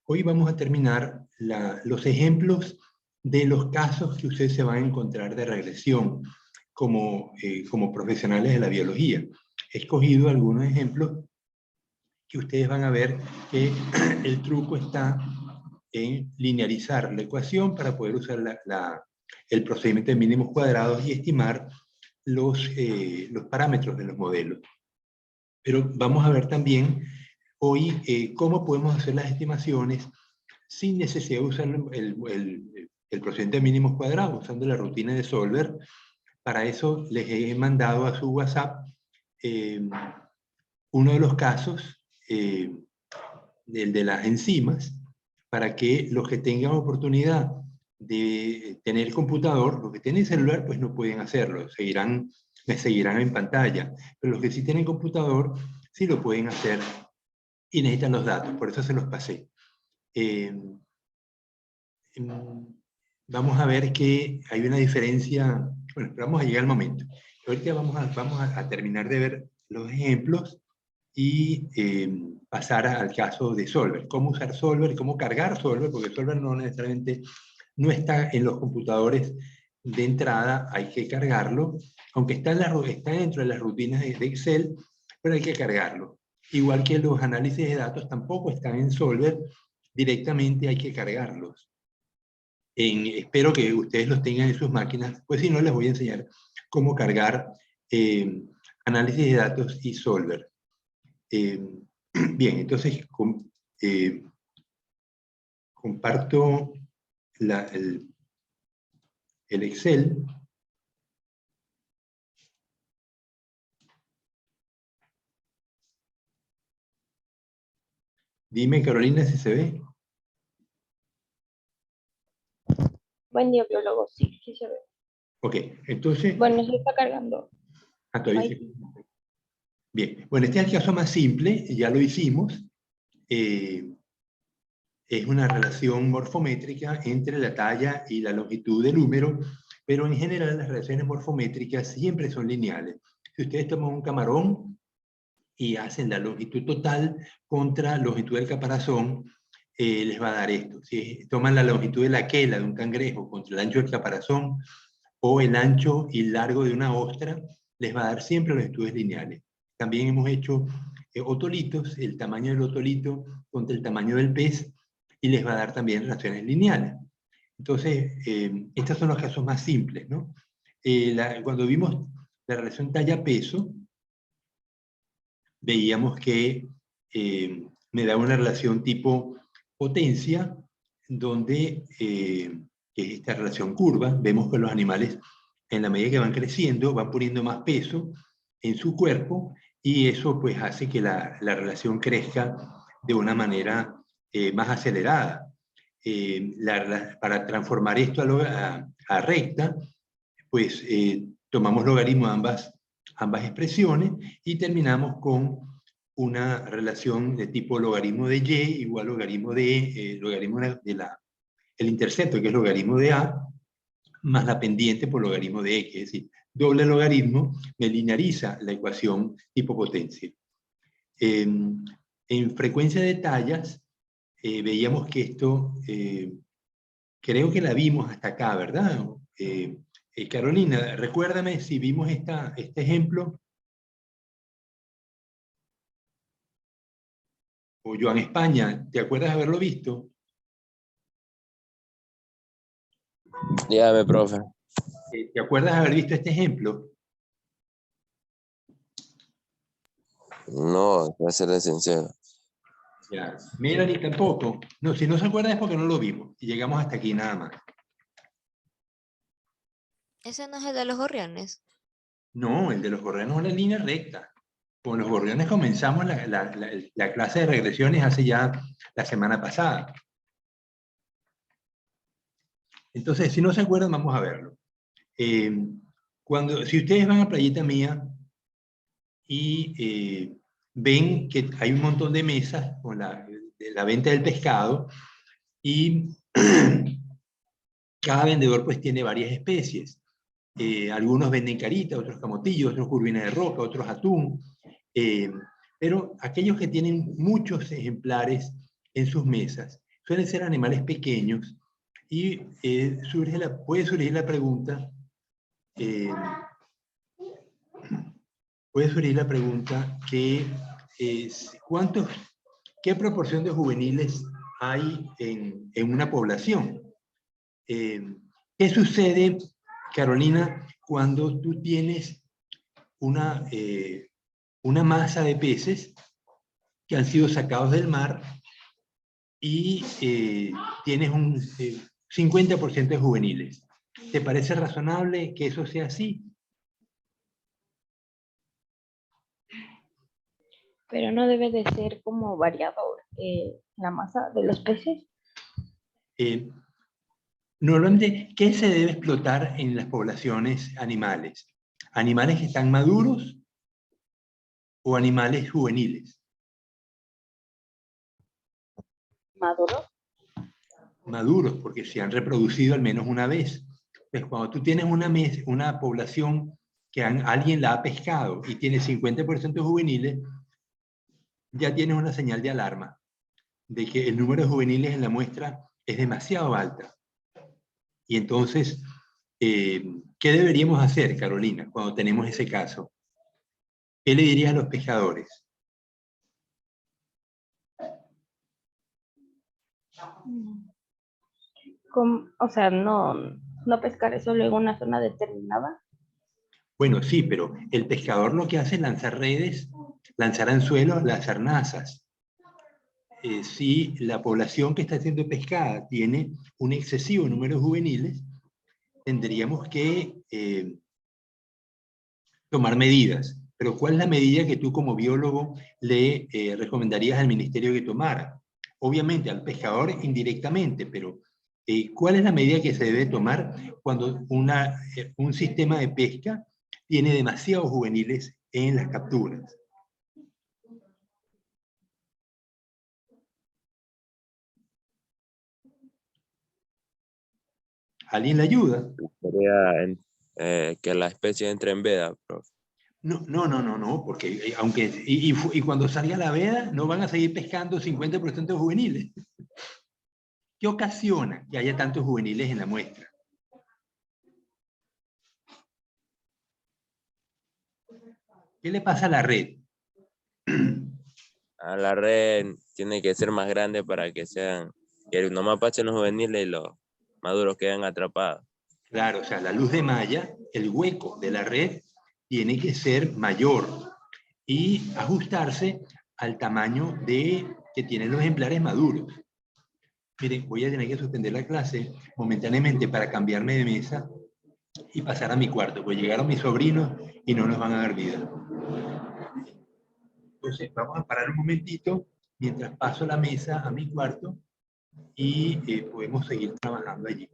Hoy vamos a terminar los ejemplos de los casos que ustedes se van a encontrar de regresión como profesionales de la biología. He escogido algunos ejemplos que ustedes van a ver que el truco está en linearizar la ecuación para poder usar el procedimiento de mínimos cuadrados y estimar los parámetros de los modelos. Pero vamos a ver también hoy cómo podemos hacer las estimaciones sin necesidad de usar el procedimiento de mínimos cuadrados, usando la rutina de Solver. Para eso les he mandado a su WhatsApp uno de los casos, el de las enzimas, para que los que tengan oportunidad de tener computador, los que tienen celular, pues no pueden hacerlo, me seguirán en pantalla, pero los que sí tienen computador, sí lo pueden hacer y necesitan los datos, por eso se los pasé. Vamos a ver que hay una diferencia, bueno, pero vamos a llegar al momento. Ahorita vamos a terminar de ver los ejemplos y pasar al caso de Solver. Cómo usar Solver, cómo cargar Solver, porque Solver no necesariamente no está en los computadores de entrada, hay que cargarlo, aunque está dentro de las rutinas de Excel, pero hay que cargarlo. Igual que los análisis de datos tampoco están en Solver, directamente hay que cargarlos. Espero que ustedes los tengan en sus máquinas, pues si no les voy a enseñar cómo cargar análisis de datos y Solver. Bien, entonces comparto el Excel. Dime, Carolina, si se ve. Buen día, biólogo. Sí, sí se ve. Ok, entonces... Bueno, se está cargando. Todavía sí. Bien, bueno, este es el caso más simple, ya lo hicimos. Es una relación morfométrica entre la talla y la longitud del húmero, pero en general las relaciones morfométricas siempre son lineales. Si ustedes toman un camarón y hacen la longitud total contra la longitud del caparazón, les va a dar esto. Si toman la longitud de la quela de un cangrejo contra el ancho del caparazón, o el ancho y largo de una ostra, les va a dar siempre longitudes lineales. También hemos hecho otolitos, el tamaño del otolito contra el tamaño del pez, y les va a dar también relaciones lineales. Entonces, estos son los casos más simples, ¿no? Cuando vimos la relación talla-peso, veíamos que me da una relación tipo potencia, donde, que es esta relación curva, vemos que los animales, en la medida que van creciendo, van poniendo más peso en su cuerpo, y eso pues hace que la relación crezca de una manera más acelerada. Para transformar esto a recta, pues tomamos logaritmo de ambas expresiones y terminamos con una relación de tipo logaritmo de y igual logaritmo de el intercepto, que es logaritmo de a, más la pendiente por logaritmo de x, es decir, doble logaritmo me lineariza la ecuación tipo potencia. En frecuencia de tallas, veíamos que esto, creo que la vimos hasta acá, ¿verdad? Carolina, recuérdame si vimos este ejemplo. O Joan España, ¿te acuerdas de haberlo visto? Dígame, profe. ¿Te acuerdas de haber visto este ejemplo? No, voy a serle sincero. Ya. Melanie tampoco. No, si no se acuerda es porque no lo vimos. Y llegamos hasta aquí nada más. ¿Ese no es el de los gorriones? No, el de los gorriones es una línea recta. Con los gorriones comenzamos la clase de regresiones hace ya la semana pasada. Entonces, si no se acuerdan, vamos a verlo. Si ustedes van a Playita Mía y ven que hay un montón de mesas con la venta del pescado y cada vendedor pues tiene varias especies. Algunos venden carita, otros camotillos, otros curvina de roca, otros atún. Pero aquellos que tienen muchos ejemplares en sus mesas. Suelen ser animales pequeños y puede surgir la pregunta, que ¿qué proporción de juveniles hay en una población? ¿Qué sucede, Carolina, cuando tú tienes una masa de peces que han sido sacados del mar y tienes un 50% de juveniles? ¿Te parece razonable que eso sea así? Pero no debe de ser como variado la masa de los peces. Normalmente, ¿qué se debe explotar en las poblaciones animales? ¿Animales que están maduros o animales juveniles? Maduro. Maduros, porque se han reproducido al menos una vez. Pues cuando tú tienes una población que alguien la ha pescado y tiene 50% juveniles, ya tienes una señal de alarma de que el número de juveniles en la muestra es demasiado alta. Y entonces, ¿qué deberíamos hacer, Carolina, cuando tenemos ese caso? ¿Qué le dirías a los pescadores? O sea, no pescar solo en una zona determinada. Bueno, sí, pero el pescador lo que hace es lanzar redes, lanzar anzuelos, lanzar nazas. Si la población que está siendo pescada tiene un excesivo número de juveniles, tendríamos que tomar medidas. Pero ¿cuál es la medida que tú como biólogo le recomendarías al ministerio que tomara? Obviamente al pescador indirectamente, pero ¿cuál es la medida que se debe tomar cuando un sistema de pesca tiene demasiados juveniles en las capturas? ¿Alguien le ayuda? Sería que la especie entre en veda, profe. No, porque y cuando salga la veda no van a seguir pescando 50% de juveniles. ¿Qué ocasiona que haya tantos juveniles en la muestra? ¿Qué le pasa a la red? A la red tiene que ser más grande para que no mapachen los juveniles y los maduros queden atrapados. Claro, o sea, la luz de malla, el hueco de la red, tiene que ser mayor y ajustarse al tamaño que tienen los ejemplares maduros. Miren, voy a tener que suspender la clase momentáneamente para cambiarme de mesa y pasar a mi cuarto, pues llegaron mis sobrinos y no nos van a dar vida. Entonces, vamos a parar un momentito mientras paso la mesa a mi cuarto y podemos seguir trabajando allí.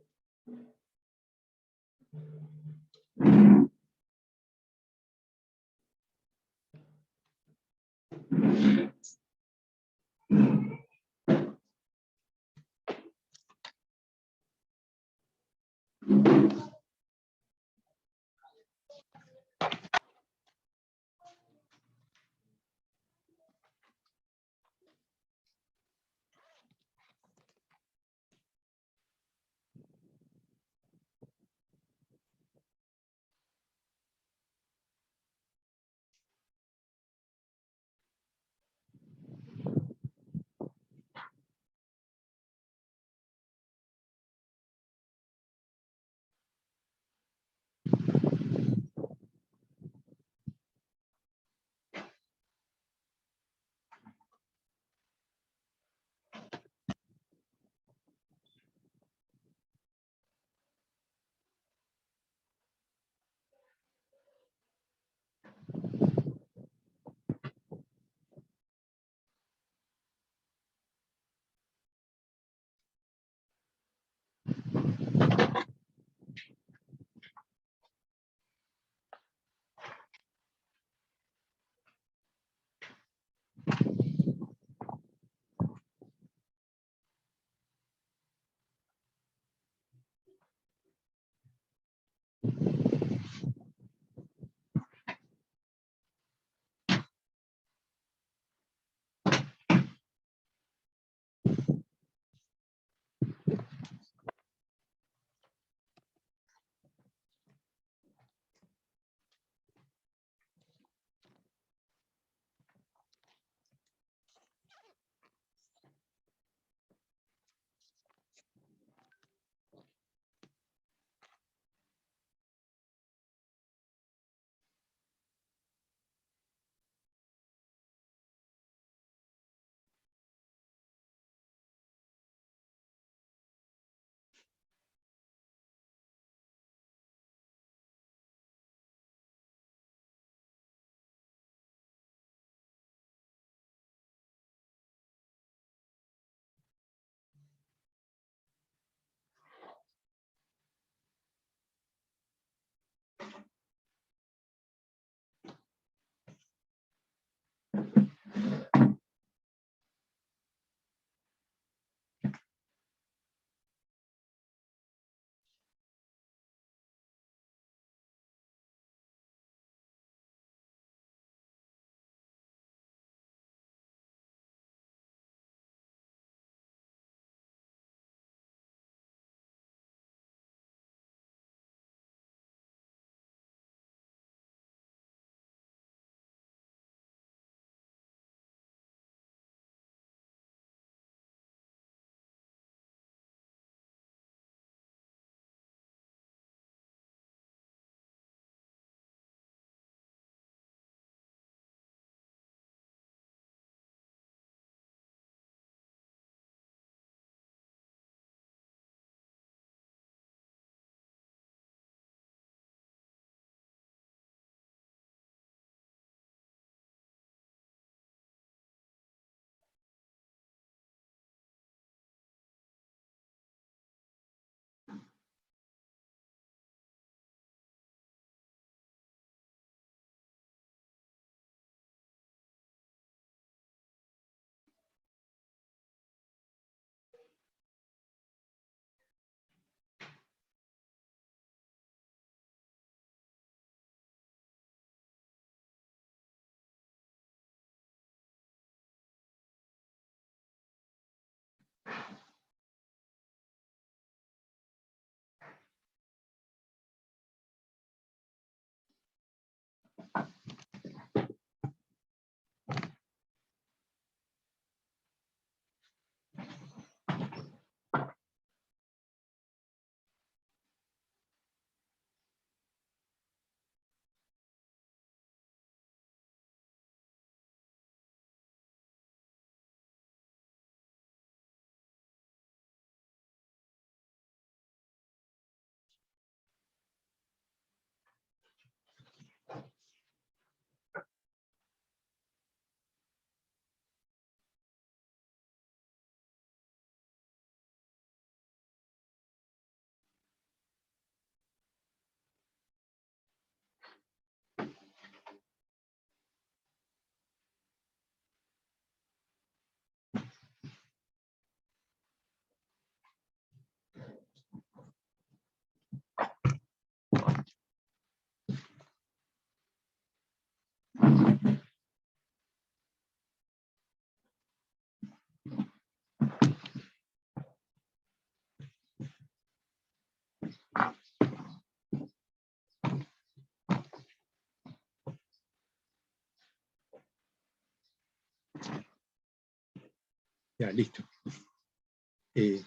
Ya, listo.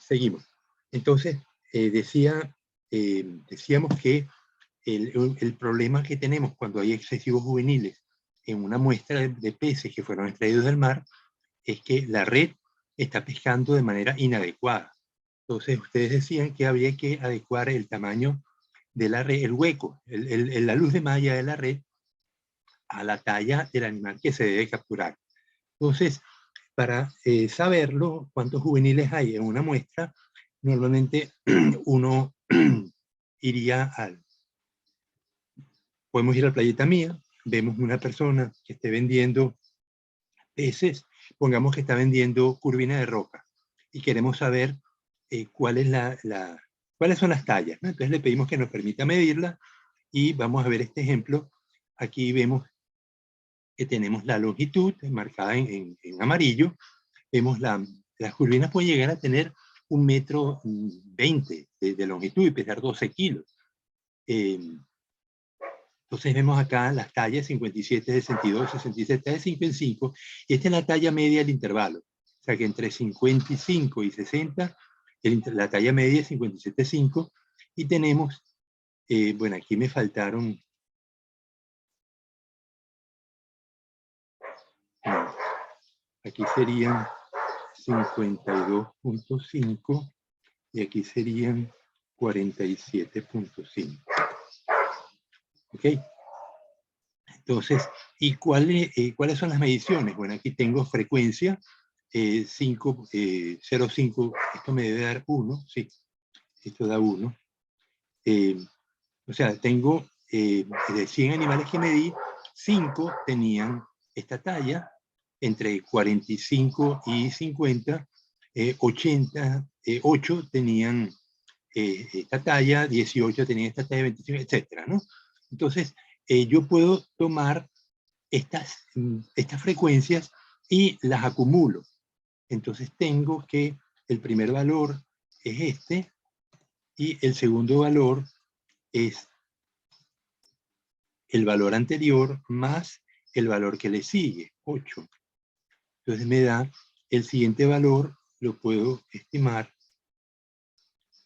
Seguimos. Entonces, decíamos que el problema que tenemos cuando hay excesivos juveniles en una muestra de peces que fueron extraídos del mar es que la red está pescando de manera inadecuada. Entonces, ustedes decían que habría que adecuar el tamaño de la red, el hueco, la luz de malla de la red a la talla del animal que se debe capturar. Entonces, para saberlo, cuántos juveniles hay en una muestra, normalmente uno iría al... Podemos ir al Playita Mía, vemos una persona que esté vendiendo peces, pongamos que está vendiendo curvina de roca, y queremos saber cuáles son las tallas, ¿no? Entonces le pedimos que nos permita medirla, y vamos a ver este ejemplo. Aquí vemos que tenemos la longitud marcada en amarillo. Vemos las curvinas pueden llegar a tener 1,20 m de longitud y pesar 12 kilos. Entonces vemos acá las tallas 57, 62, 67, de 5 en 5, y esta es la talla media del intervalo. O sea que entre 55 y 60, la talla media es 57,5, y tenemos, bueno, aquí me faltaron, no, aquí serían 52,5 y aquí serían 47,5. ¿Ok? Entonces, ¿y cuáles son las mediciones? Bueno, aquí tengo frecuencia 0,5, esto me debe dar 1, sí, esto da 1. O sea, tengo de 100 animales que medí, 5 tenían esta talla, entre 45 y 50, 8 tenían esta talla, 18 tenían esta talla, 25, etcétera, ¿no? Entonces, yo puedo tomar estas frecuencias y las acumulo. Entonces tengo que el primer valor es este, y el segundo valor es el valor anterior más el valor que le sigue, 8. Entonces me da el siguiente valor, lo puedo estimar,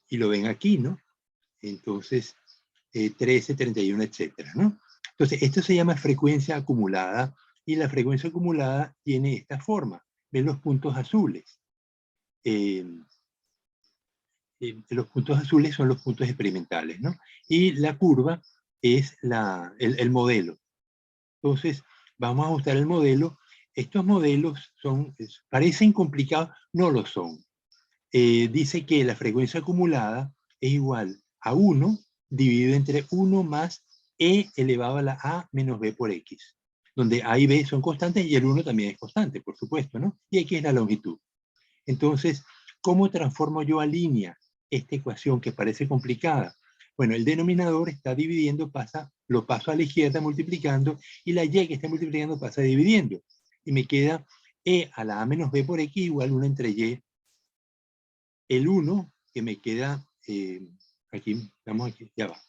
y lo ven aquí, ¿no? Entonces, 13, 31, etcétera, ¿no? Entonces, esto se llama frecuencia acumulada, y la frecuencia acumulada tiene esta forma. Ven los puntos azules. Los puntos azules son los puntos experimentales, ¿no? Y la curva es el modelo. Entonces, vamos a ajustar el modelo. Estos modelos parecen complicados, no lo son. Dice que la frecuencia acumulada es igual a 1 dividido entre 1 más e elevado a la a menos b por x, donde a y b son constantes y el 1 también es constante, por supuesto, ¿no? Y aquí es la longitud. Entonces, ¿cómo transformo yo a línea esta ecuación que parece complicada? Bueno, el denominador está dividiendo, lo paso a la izquierda multiplicando, y la y que está multiplicando pasa dividiendo. Y me queda e a la a menos b por x igual 1 entre y. El 1 que me queda, aquí, vamos aquí, ya va.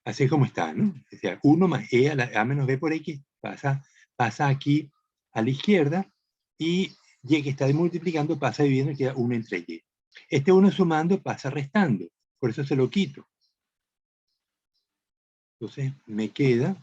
Así como está, ¿no? O sea, 1 más e a la a menos b por x pasa aquí a la izquierda, y y que está multiplicando pasa dividiendo y queda 1 entre y. Este 1 sumando pasa restando, por eso se lo quito. Entonces me queda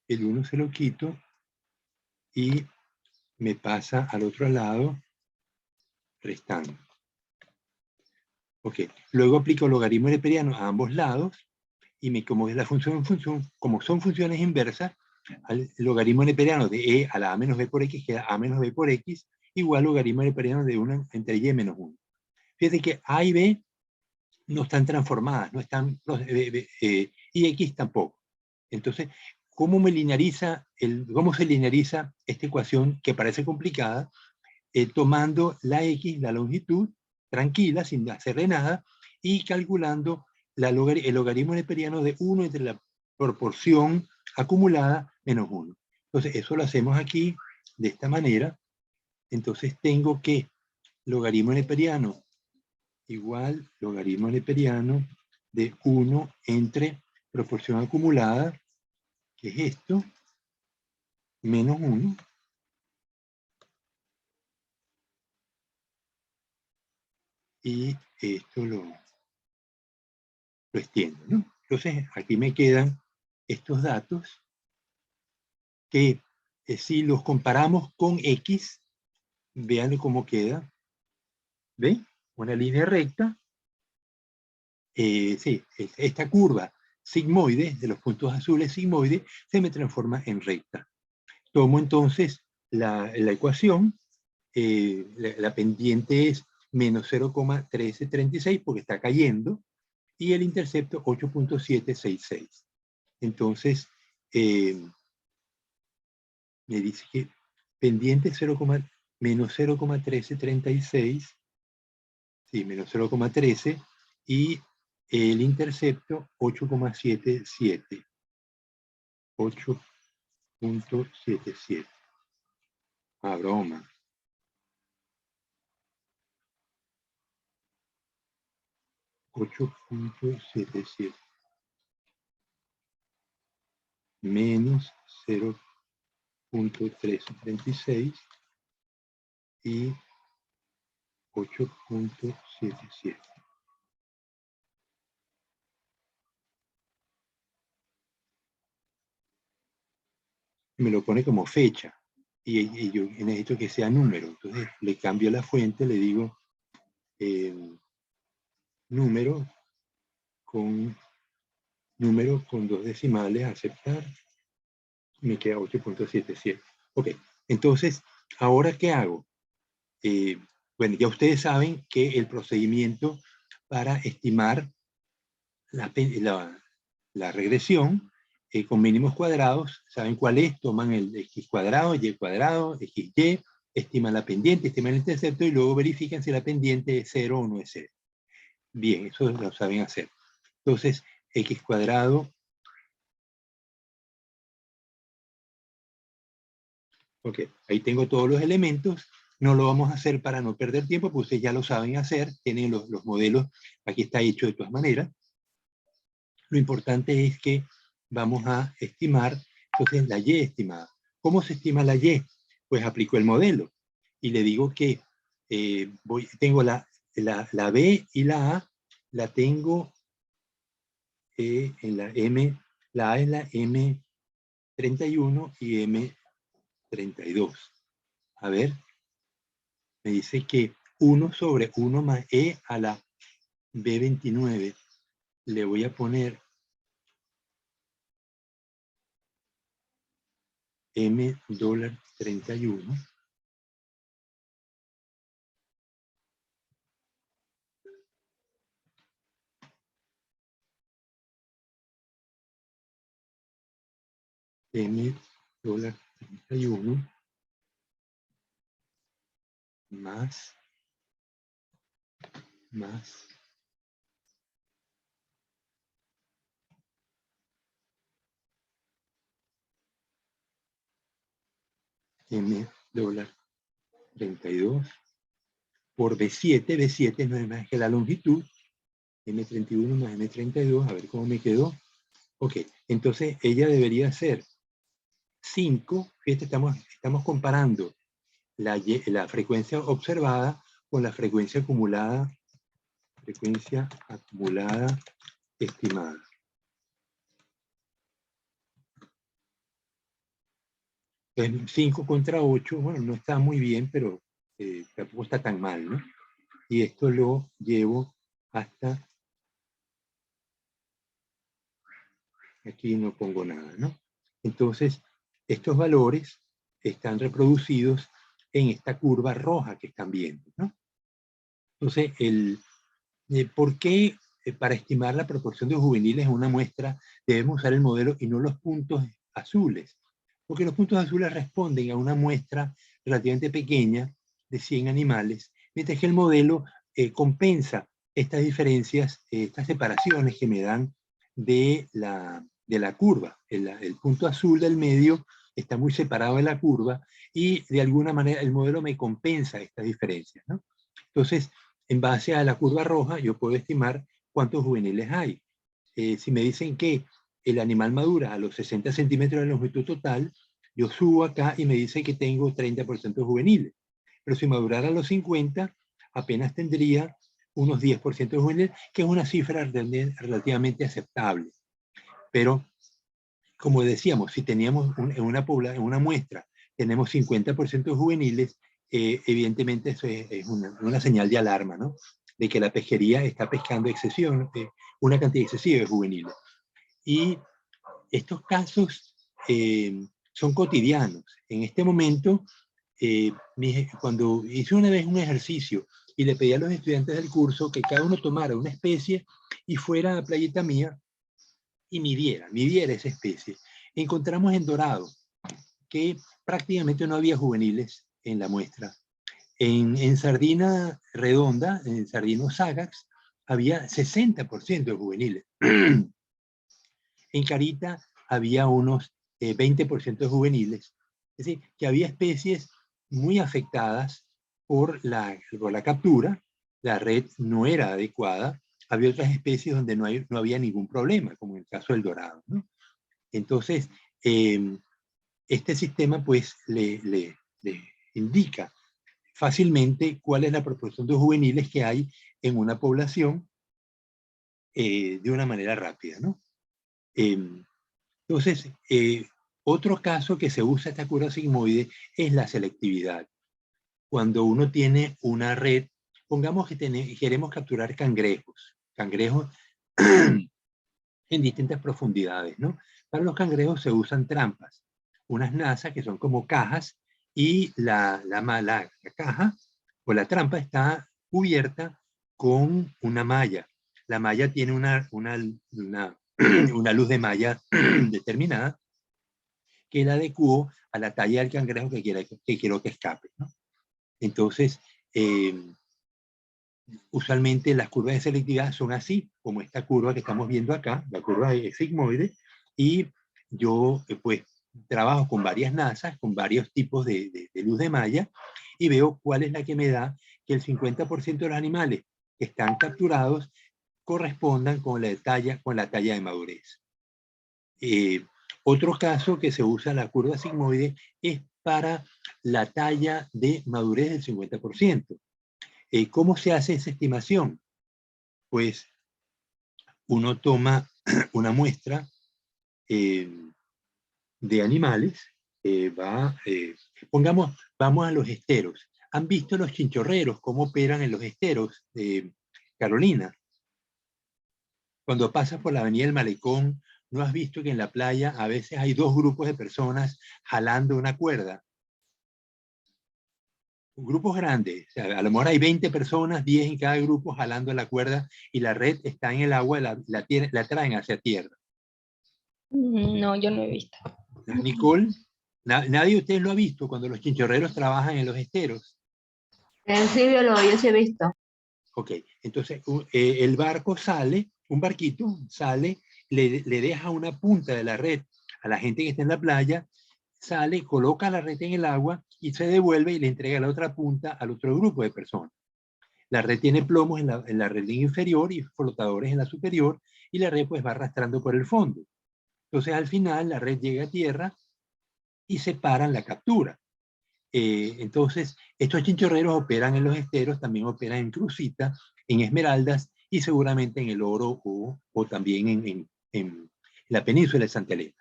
el 1, se lo quito, y me pasa al otro lado restando. Ok, luego aplico logaritmo neperiano a ambos lados, y como es la función, como son funciones inversas, el logaritmo neperiano de e a la a menos b por x queda a menos b por x igual logaritmo neperiano de 1 entre y menos 1. Fíjense que a y b no están transformadas, no están, y x tampoco. Entonces, ¿cómo se lineariza esta ecuación que parece complicada? Tomando la X, la longitud, tranquila, sin hacerle nada, y calculando el logaritmo neperiano de 1 entre la proporción acumulada menos 1. Entonces, eso lo hacemos aquí de esta manera. Entonces, tengo que logaritmo neperiano igual logaritmo neperiano de 1 entre proporción acumulada, que es esto, menos 1. Y esto lo extiendo, ¿no? Entonces, aquí me quedan estos datos que si los comparamos con X, vean cómo queda. ¿Ven? Una línea recta. Sí, esta curva sigmoide, de los puntos azules sigmoide, se me transforma en recta. Tomo entonces la ecuación, la pendiente es menos 0,1336 porque está cayendo, y el intercepto 8.766. Entonces, me dice que pendiente menos 0,1336, sí, menos 0,13, y el intercepto 8,77. 8.77. Ah, broma. .77 menos 0.336 y 8.77. Me lo pone como fecha y yo necesito que sea número. Entonces le cambio la fuente, le digo número con 2 decimales, aceptar. Me queda 8.77. Ok, entonces, ¿ahora qué hago? Bueno, ya ustedes saben que el procedimiento para estimar la regresión con mínimos cuadrados, ¿saben cuál es? Toman el x cuadrado, y cuadrado, xy, estiman la pendiente, estiman el intercepto y luego verifican si la pendiente es 0 o no es 0. Bien, eso lo saben hacer. Entonces, x cuadrado. Ok, ahí tengo todos los elementos. No lo vamos a hacer para no perder tiempo, pues ustedes ya lo saben hacer, tienen los modelos, aquí está hecho de todas maneras. Lo importante es que vamos a estimar, entonces, la Y estimada. ¿Cómo se estima la Y? Pues aplico el modelo y le digo que tengo la B y la A, la tengo en la M, la A es la M31 y M32. A ver, me dice que 1 sobre 1 más E a la B29. Le voy a poner $31 $31 más $32 por B7. B7 no es más que la longitud. M31 más M32, a ver cómo me quedó. Ok, entonces ella debería ser 5. Fíjate, estamos comparando la frecuencia observada con la frecuencia acumulada estimada. Entonces, 5 contra 8, bueno, no está muy bien, pero tampoco está tan mal, ¿no? Y esto lo llevo hasta... Aquí no pongo nada, ¿no? Entonces, estos valores están reproducidos en esta curva roja que están viendo, ¿no? Entonces, ¿por qué para estimar la proporción de juveniles en una muestra debemos usar el modelo y no los puntos azules, porque los puntos azules responden a una muestra relativamente pequeña de 100 animales, mientras que el modelo compensa estas diferencias, estas separaciones que me dan de la curva. El punto azul del medio está muy separado de la curva y de alguna manera el modelo me compensa estas diferencias, ¿no? Entonces, en base a la curva roja, yo puedo estimar cuántos juveniles hay. Si me dicen que el animal madura a los 60 centímetros de longitud total, yo subo acá y me dice que tengo 30% juveniles. Pero si madurara a los 50, apenas tendría unos 10% juveniles, que es una cifra relativamente aceptable. Pero, como decíamos, si teníamos en una muestra, tenemos 50% juveniles, evidentemente eso es una señal de alarma, ¿no? De que la pesquería está pescando una cantidad excesiva de juveniles. Y estos casos son cotidianos. En este momento, cuando hice una vez un ejercicio y le pedí a los estudiantes del curso que cada uno tomara una especie y fuera a la playita mía y midiera esa especie, encontramos en dorado que prácticamente no había juveniles en la muestra. En sardina redonda, en sardino sagax, había 60% de juveniles. En carita había unos 20% de juveniles. Es decir, que había especies muy afectadas por la captura, la red no era adecuada, había otras especies donde no había ningún problema, como en el caso del dorado, ¿no? Entonces, este sistema pues le indica fácilmente cuál es la proporción de juveniles que hay en una población de una manera rápida, ¿no? Entonces, otro caso que se usa esta curva sigmoide es la selectividad. Cuando uno tiene una red, pongamos que queremos capturar cangrejos en distintas profundidades, ¿no? Para los cangrejos se usan trampas, unas nazas que son como cajas, y la caja o la trampa está cubierta con una malla. La malla tiene una luz de malla determinada que la adecuó a la talla del cangrejo que quiero que escape, ¿no? Entonces, usualmente las curvas de selectividad son así, como esta curva que estamos viendo acá, la curva sigmoide, y yo pues trabajo con varias nazas, con varios tipos de luz de malla, y veo cuál es la que me da que el 50% de los animales que están capturados correspondan con la talla de madurez. Otro caso que se usa la curva sigmoide es para la talla de madurez del 50%. ¿Cómo se hace esa estimación? Pues uno toma una muestra de animales, vamos a los esteros. ¿Han visto los chinchorreros cómo operan en los esteros, Carolina? Cuando pasas por la avenida del Malecón, ¿no has visto que en la playa a veces hay dos grupos de personas jalando una cuerda? Grupos grandes, o sea, a lo mejor hay 20 personas, 10 en cada grupo jalando la cuerda y la red está en el agua, la traen hacia tierra. No, yo no he visto. Nicole, nadie de ustedes lo ha visto cuando los chinchorreros trabajan en los esteros. Sí, biólogo, yo sí he visto. Ok, entonces el barco sale, un barquito sale, le deja una punta de la red a la gente que está en la playa, sale, coloca la red en el agua y se devuelve y le entrega la otra punta al otro grupo de personas. La red tiene plomos en la red inferior y flotadores en la superior, y la red pues va arrastrando por el fondo. Entonces al final la red llega a tierra y separan la captura. Entonces estos chinchorreros operan en los esteros, también operan en crucita, en esmeraldas y seguramente en el oro o también en la península de Santa Elena.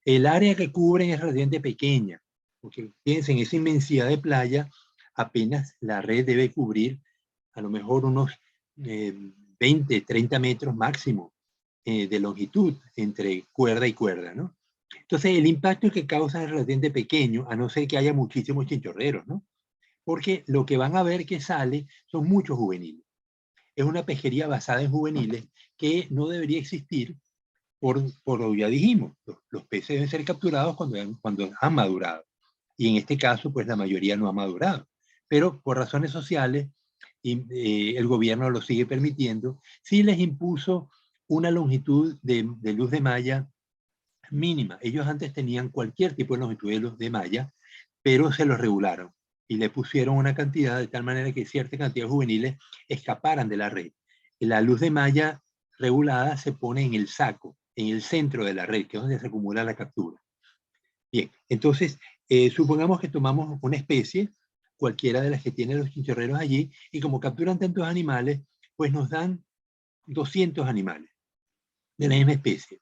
El área que cubren es relativamente pequeña, porque piensen, esa inmensidad de playa, apenas la red debe cubrir a lo mejor unos 20, 30 metros máximo de longitud entre cuerda y cuerda, ¿no? Entonces el impacto que causan es relativamente pequeño, a no ser que haya muchísimos chinchorreros, ¿no? Porque lo que van a ver que sale son muchos juveniles. Es una pesquería basada en juveniles que no debería existir, ya dijimos, los peces deben ser capturados cuando han madurado. Y en este caso, pues la mayoría no ha madurado. Pero por razones sociales, el gobierno lo sigue permitiendo. Sí les impuso una longitud de luz de malla mínima. Ellos antes tenían cualquier tipo de longitud de luz de malla, pero se los regularon y le pusieron una cantidad de tal manera que cierta cantidad de juveniles escaparan de la red. La luz de malla regulada se pone en el saco, en el centro de la red, que es donde se acumula la captura. Bien, entonces, supongamos que tomamos una especie, cualquiera de las que tienen los chinchorreros allí, y como capturan tantos animales, pues nos dan 200 animales de la misma especie.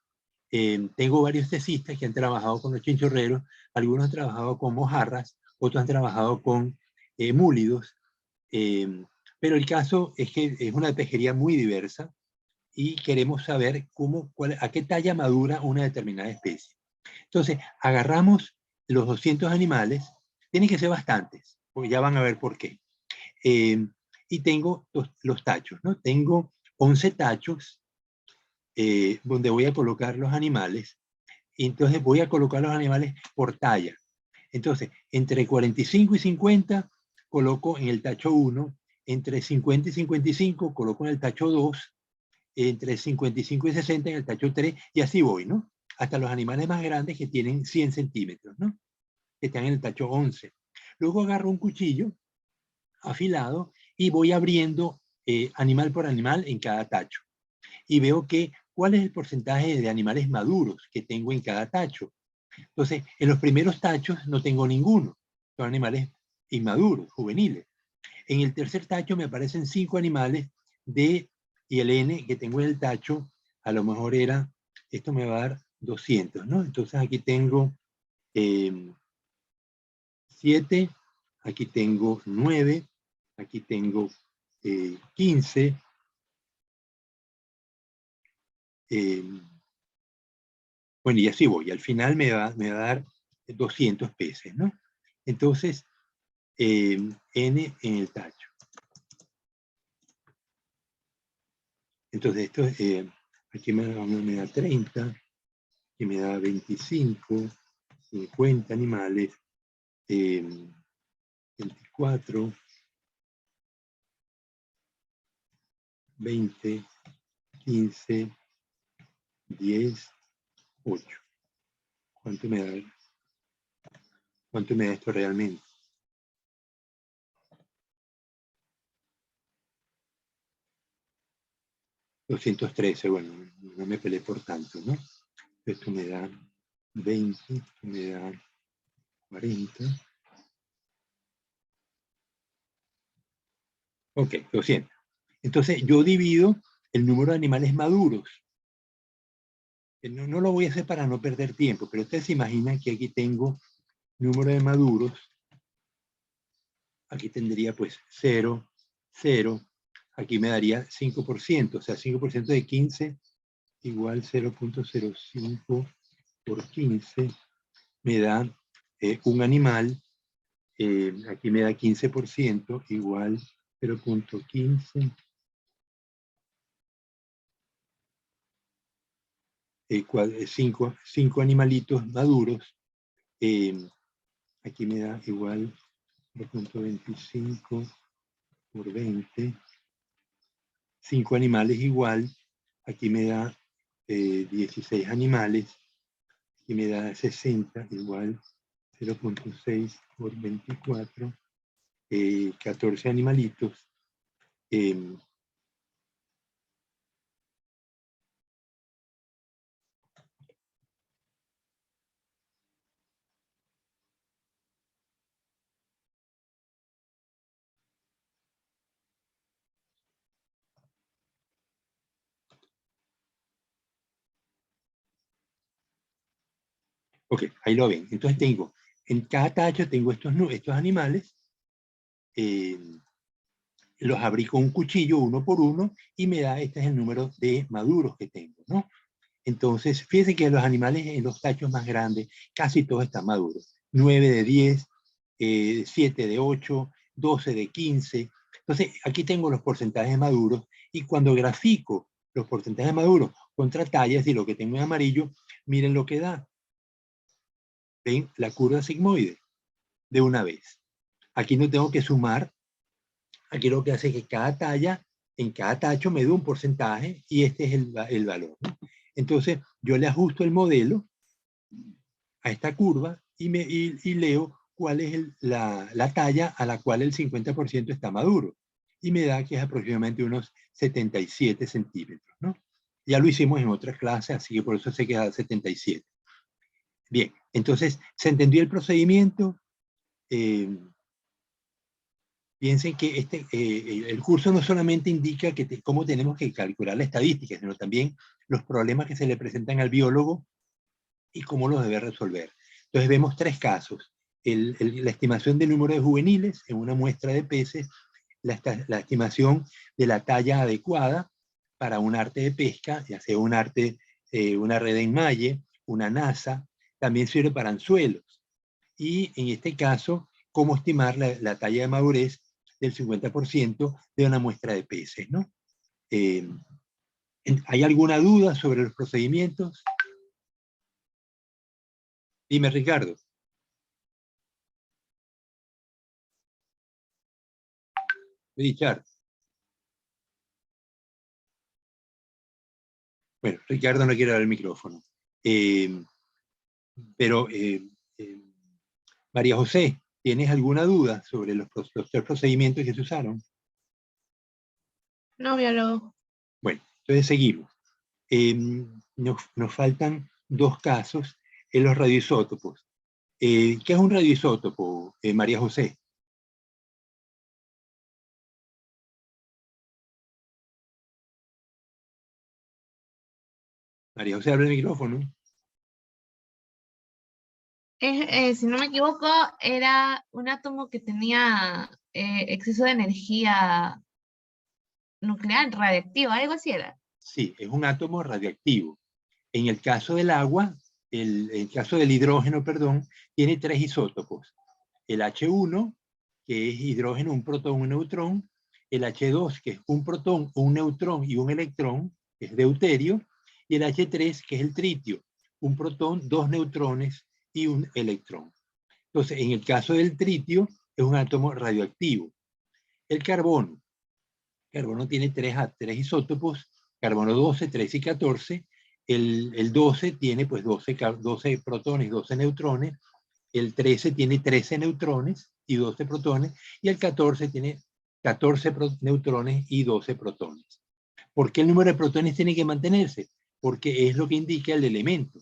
Tengo varios tesistas que han trabajado con los chinchorreros, algunos han trabajado con mojarras, otros han trabajado con múlidos, pero el caso es que es una pesquería muy diversa y queremos saber a qué talla madura una determinada especie. Entonces, agarramos los 200 animales, tienen que ser bastantes, porque ya van a ver por qué. Y tengo los tachos, ¿no? Tengo 11 tachos donde voy a colocar los animales. Y entonces voy a colocar los animales por talla. Entonces, entre 45 y 50 coloco en el tacho 1, entre 50 y 55 coloco en el tacho 2, entre 55 y 60 en el tacho 3, y así voy, ¿no? Hasta los animales más grandes que tienen 100 centímetros, ¿no? Que están en el tacho 11. Luego agarro un cuchillo afilado y voy abriendo animal por animal en cada tacho. Y veo cuál es el porcentaje de animales maduros que tengo en cada tacho. Entonces, en los primeros tachos no tengo ninguno. Son animales inmaduros, juveniles. En el tercer tacho me aparecen 5 animales y el N que tengo en el tacho, a lo mejor esto me va a dar 200, ¿no? Entonces aquí tengo 7, aquí tengo 9, aquí tengo 15, bueno, y así voy. Al final me va a dar 200 peces, ¿no? Entonces, N en el tacho. Entonces, esto aquí me da 30, aquí me da 25, 50 animales, 24, 20, 15, 10, 8. ¿Cuánto me da esto realmente? $213, bueno, no me peleé por tanto, ¿no? Esto me da 20, esto me da 40. Ok, 200. Entonces yo divido el número de animales maduros. No lo voy a hacer para no perder tiempo, pero ustedes se imaginan que aquí tengo número de maduros. Aquí tendría pues 0, 0. Aquí me daría 5%, o sea, 5% de 15 igual 0.05 por 15 me da un animal. Aquí me da 15% igual 0.15. 5 animalitos maduros. Aquí me da igual 0.25 por 20. 5 animales igual. Aquí me da 16 animales. Aquí me da 60 igual 0.6 por 24. 14 animalitos. Ok, ahí lo ven. Entonces tengo, en cada tacho tengo estos animales, los abrí con un cuchillo uno por uno y me da, este es el número de maduros que tengo, ¿no? Entonces, fíjense que los animales en los tachos más grandes, casi todos están maduros. 9 de 10, 7 de 8, 12 de 15. Entonces, aquí tengo los porcentajes maduros y cuando grafico los porcentajes maduros contra tallas y lo que tengo en amarillo, miren lo que da. ¿Ven? La curva sigmoide de una vez. Aquí no tengo que sumar. Aquí lo que hace es que cada talla, en cada tacho me da un porcentaje y este es el valor, ¿no? Entonces, yo le ajusto el modelo a esta curva y leo cuál es la talla a la cual el 50% está maduro. Y me da que es aproximadamente unos 77 centímetros, ¿no? Ya lo hicimos en otra clase, así que por eso se queda 77. Bien, entonces, ¿se entendió el procedimiento? Piensen que el curso no solamente indica cómo tenemos que calcular la estadística, sino también los problemas que se le presentan al biólogo y cómo los debe resolver. Entonces vemos tres casos. La estimación del número de juveniles en una muestra de peces, la estimación de la talla adecuada para un arte de pesca, ya sea un arte, una red en malle, una nasa, también sirve para anzuelos. Y en este caso, cómo estimar la talla de madurez del 50% de una muestra de peces, ¿no? ¿Hay alguna duda sobre los procedimientos? Dime, Ricardo. Richard. Bueno, Ricardo no quiere dar el micrófono. Pero, María José, ¿tienes alguna duda sobre los tres procedimientos que se usaron? No, biólogo. Bueno, entonces seguimos. Nos faltan dos casos en los radioisótopos. ¿Qué es un radioisótopo, María José? María José, abre el micrófono. Si no me equivoco, era un átomo que tenía exceso de energía nuclear, radiactiva, algo así era. Sí, es un átomo radioactivo. En el caso del agua, el caso del hidrógeno, perdón, tiene tres isótopos. El H1, que es hidrógeno, un protón, un neutrón. El H2, que es un protón, un neutrón y un electrón, que es deuterio. Y el H3, que es el tritio, un protón, dos neutrones y un electrón. Entonces, en el caso del tritio, es un átomo radioactivo. El carbono tiene tres isótopos, carbono 12, 13 y 14. El 12 tiene pues 12 protones, 12 neutrones. El 13 tiene 13 neutrones y 12 protones. Y el 14 tiene 14 neutrones y 12 protones. ¿Por qué el número de protones tiene que mantenerse? Porque es lo que indica el elemento.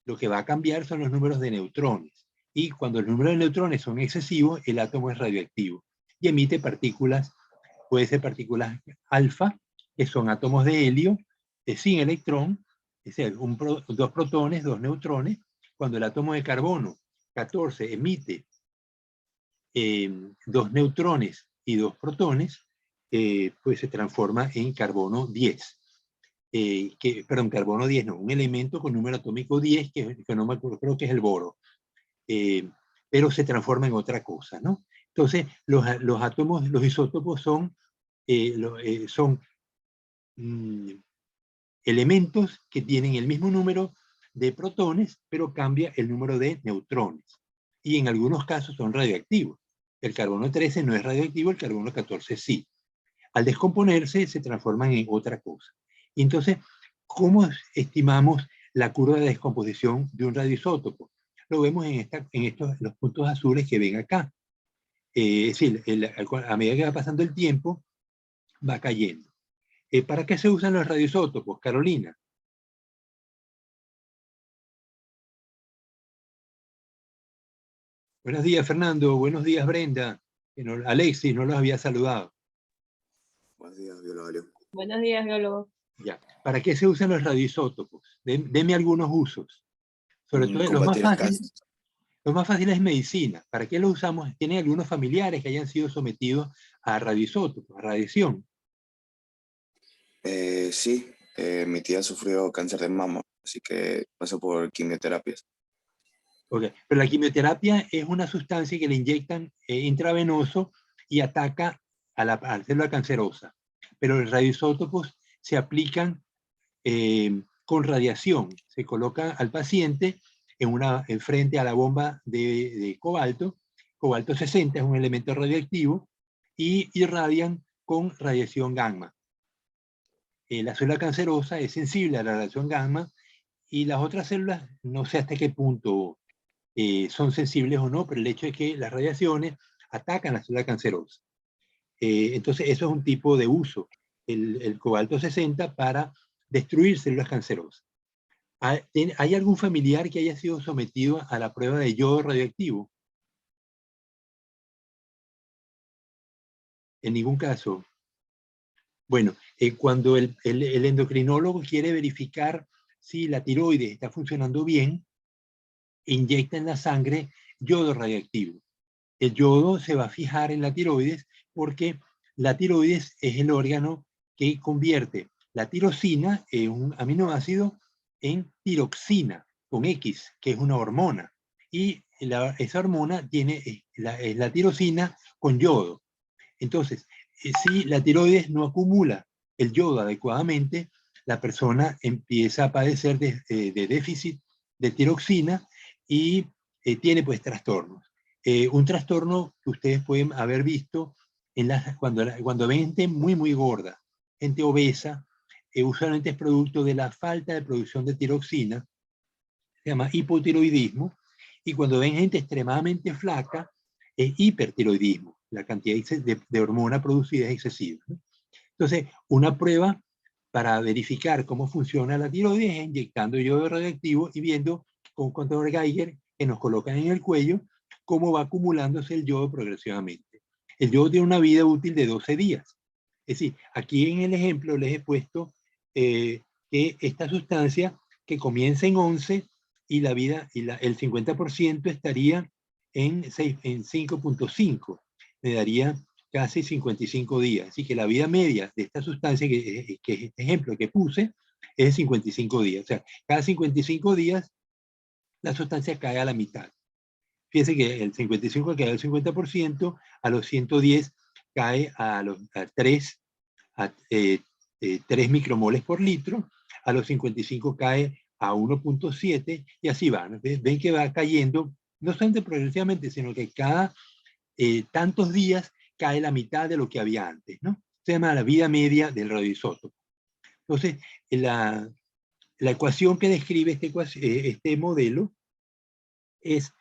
Lo que va a cambiar son los números de neutrones. Y cuando el número de neutrones son excesivos, el átomo es radioactivo y emite partículas. Puede ser partículas alfa, que son átomos de helio, sin electrón, es decir, dos protones, dos neutrones. Cuando el átomo de carbono 14 emite dos neutrones y dos protones, pues se transforma en carbono 10. Perdón, carbono 10 no, un elemento con número atómico 10, que no me acuerdo, creo que es el boro, pero se transforma en otra cosa, ¿no? Entonces, los átomos, los isótopos son elementos que tienen el mismo número de protones, pero cambia el número de neutrones. Y en algunos casos son radioactivos. El carbono 13 no es radioactivo, el carbono 14 sí. Al descomponerse se transforman en otra cosa. Y entonces, ¿cómo estimamos la curva de descomposición de un radioisótopo? Lo vemos en los puntos azules que ven acá. Es decir, a medida que va pasando el tiempo, va cayendo. ¿Para qué se usan los radioisótopos, Carolina? Buenos días, Fernando. Buenos días, Brenda. Alexis, no los había saludado. Buenos días, biólogo. Buenos días, biólogo. Ya. ¿Para qué se usan los radioisótopos? Deme algunos usos. Sobre todo los más fáciles es medicina. ¿Para qué los usamos? ¿Tienen algunos familiares que hayan sido sometidos a radioisótopos, a radiación? Sí, mi tía sufrió cáncer de mama, así que pasó por quimioterapias. Okay. Pero la quimioterapia es una sustancia que le inyectan intravenoso y ataca a la célula cancerosa. Pero los radioisótopos se aplican con radiación. Se coloca al paciente frente a la bomba de cobalto. Cobalto 60 es un elemento radioactivo y irradian con radiación gamma. La célula cancerosa es sensible a la radiación gamma y las otras células no sé hasta qué punto son sensibles o no, pero el hecho es que las radiaciones atacan la célula cancerosa. Entonces eso es un tipo de uso, el cobalto 60 para destruir células cancerosas. ¿Hay algún familiar que haya sido sometido a la prueba de yodo radioactivo? En ningún caso. Bueno, cuando el endocrinólogo quiere verificar si la tiroides está funcionando bien, inyecta en la sangre yodo radioactivo. El yodo se va a fijar en la tiroides porque la tiroides es el órgano que convierte la tirosina, un aminoácido, en tiroxina, con X, que es una hormona. Y esa hormona es la tirosina con yodo. Entonces, si la tiroides no acumula el yodo adecuadamente, la persona empieza a padecer de déficit de tiroxina y tiene pues trastornos. Un trastorno que ustedes pueden haber visto cuando ven gente muy gorda, gente obesa, usualmente es producto de la falta de producción de tiroxina, se llama hipotiroidismo, y cuando ven gente extremadamente flaca, es hipertiroidismo. La cantidad de hormona producida es excesiva, ¿no? Entonces, una prueba para verificar cómo funciona la tiroides es inyectando yodo radioactivo y viendo con un contador Geiger que nos colocan en el cuello cómo va acumulándose el yodo progresivamente. El yodo tiene una vida útil de 12 días. Es decir, aquí en el ejemplo les he puesto que esta sustancia que comienza en 11 y el 50% estaría en 5.5. Me daría casi 55 días. Así que la vida media de esta sustancia, que es ejemplo que puse, es de 55 días. O sea, cada 55 días la sustancia cae a la mitad. Fíjense que el 55 cae al 50%, a los 110 cae a 3 micromoles por litro, a los 55 cae a 1.7 y así va, ¿no? Ven que va cayendo, no solamente progresivamente, sino que cada tantos días cae la mitad de lo que había antes, ¿no? Se llama la vida media del radioisótopo. Entonces, la ecuación que describe este modelo es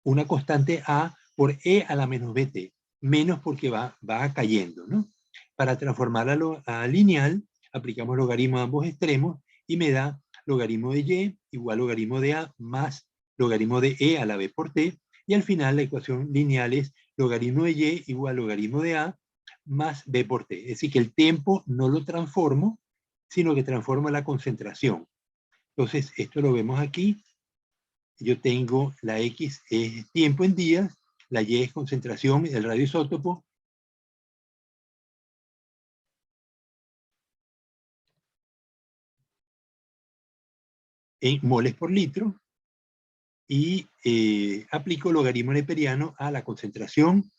una constante A por E a la menos BT, menos porque va cayendo, ¿no? Para transformarla a lineal, aplicamos logaritmo a ambos extremos y me da logaritmo de Y igual logaritmo de A más logaritmo de E a la B por T, y al final la ecuación lineal es logaritmo de Y igual logaritmo de A más B por T. Es decir, que el tiempo no lo transformo, sino que transformo la concentración. Entonces, esto lo vemos aquí. Yo tengo la X es tiempo en días, la Y es concentración del radioisótopo. En moles por litro. Y aplico logaritmo neperiano a la concentración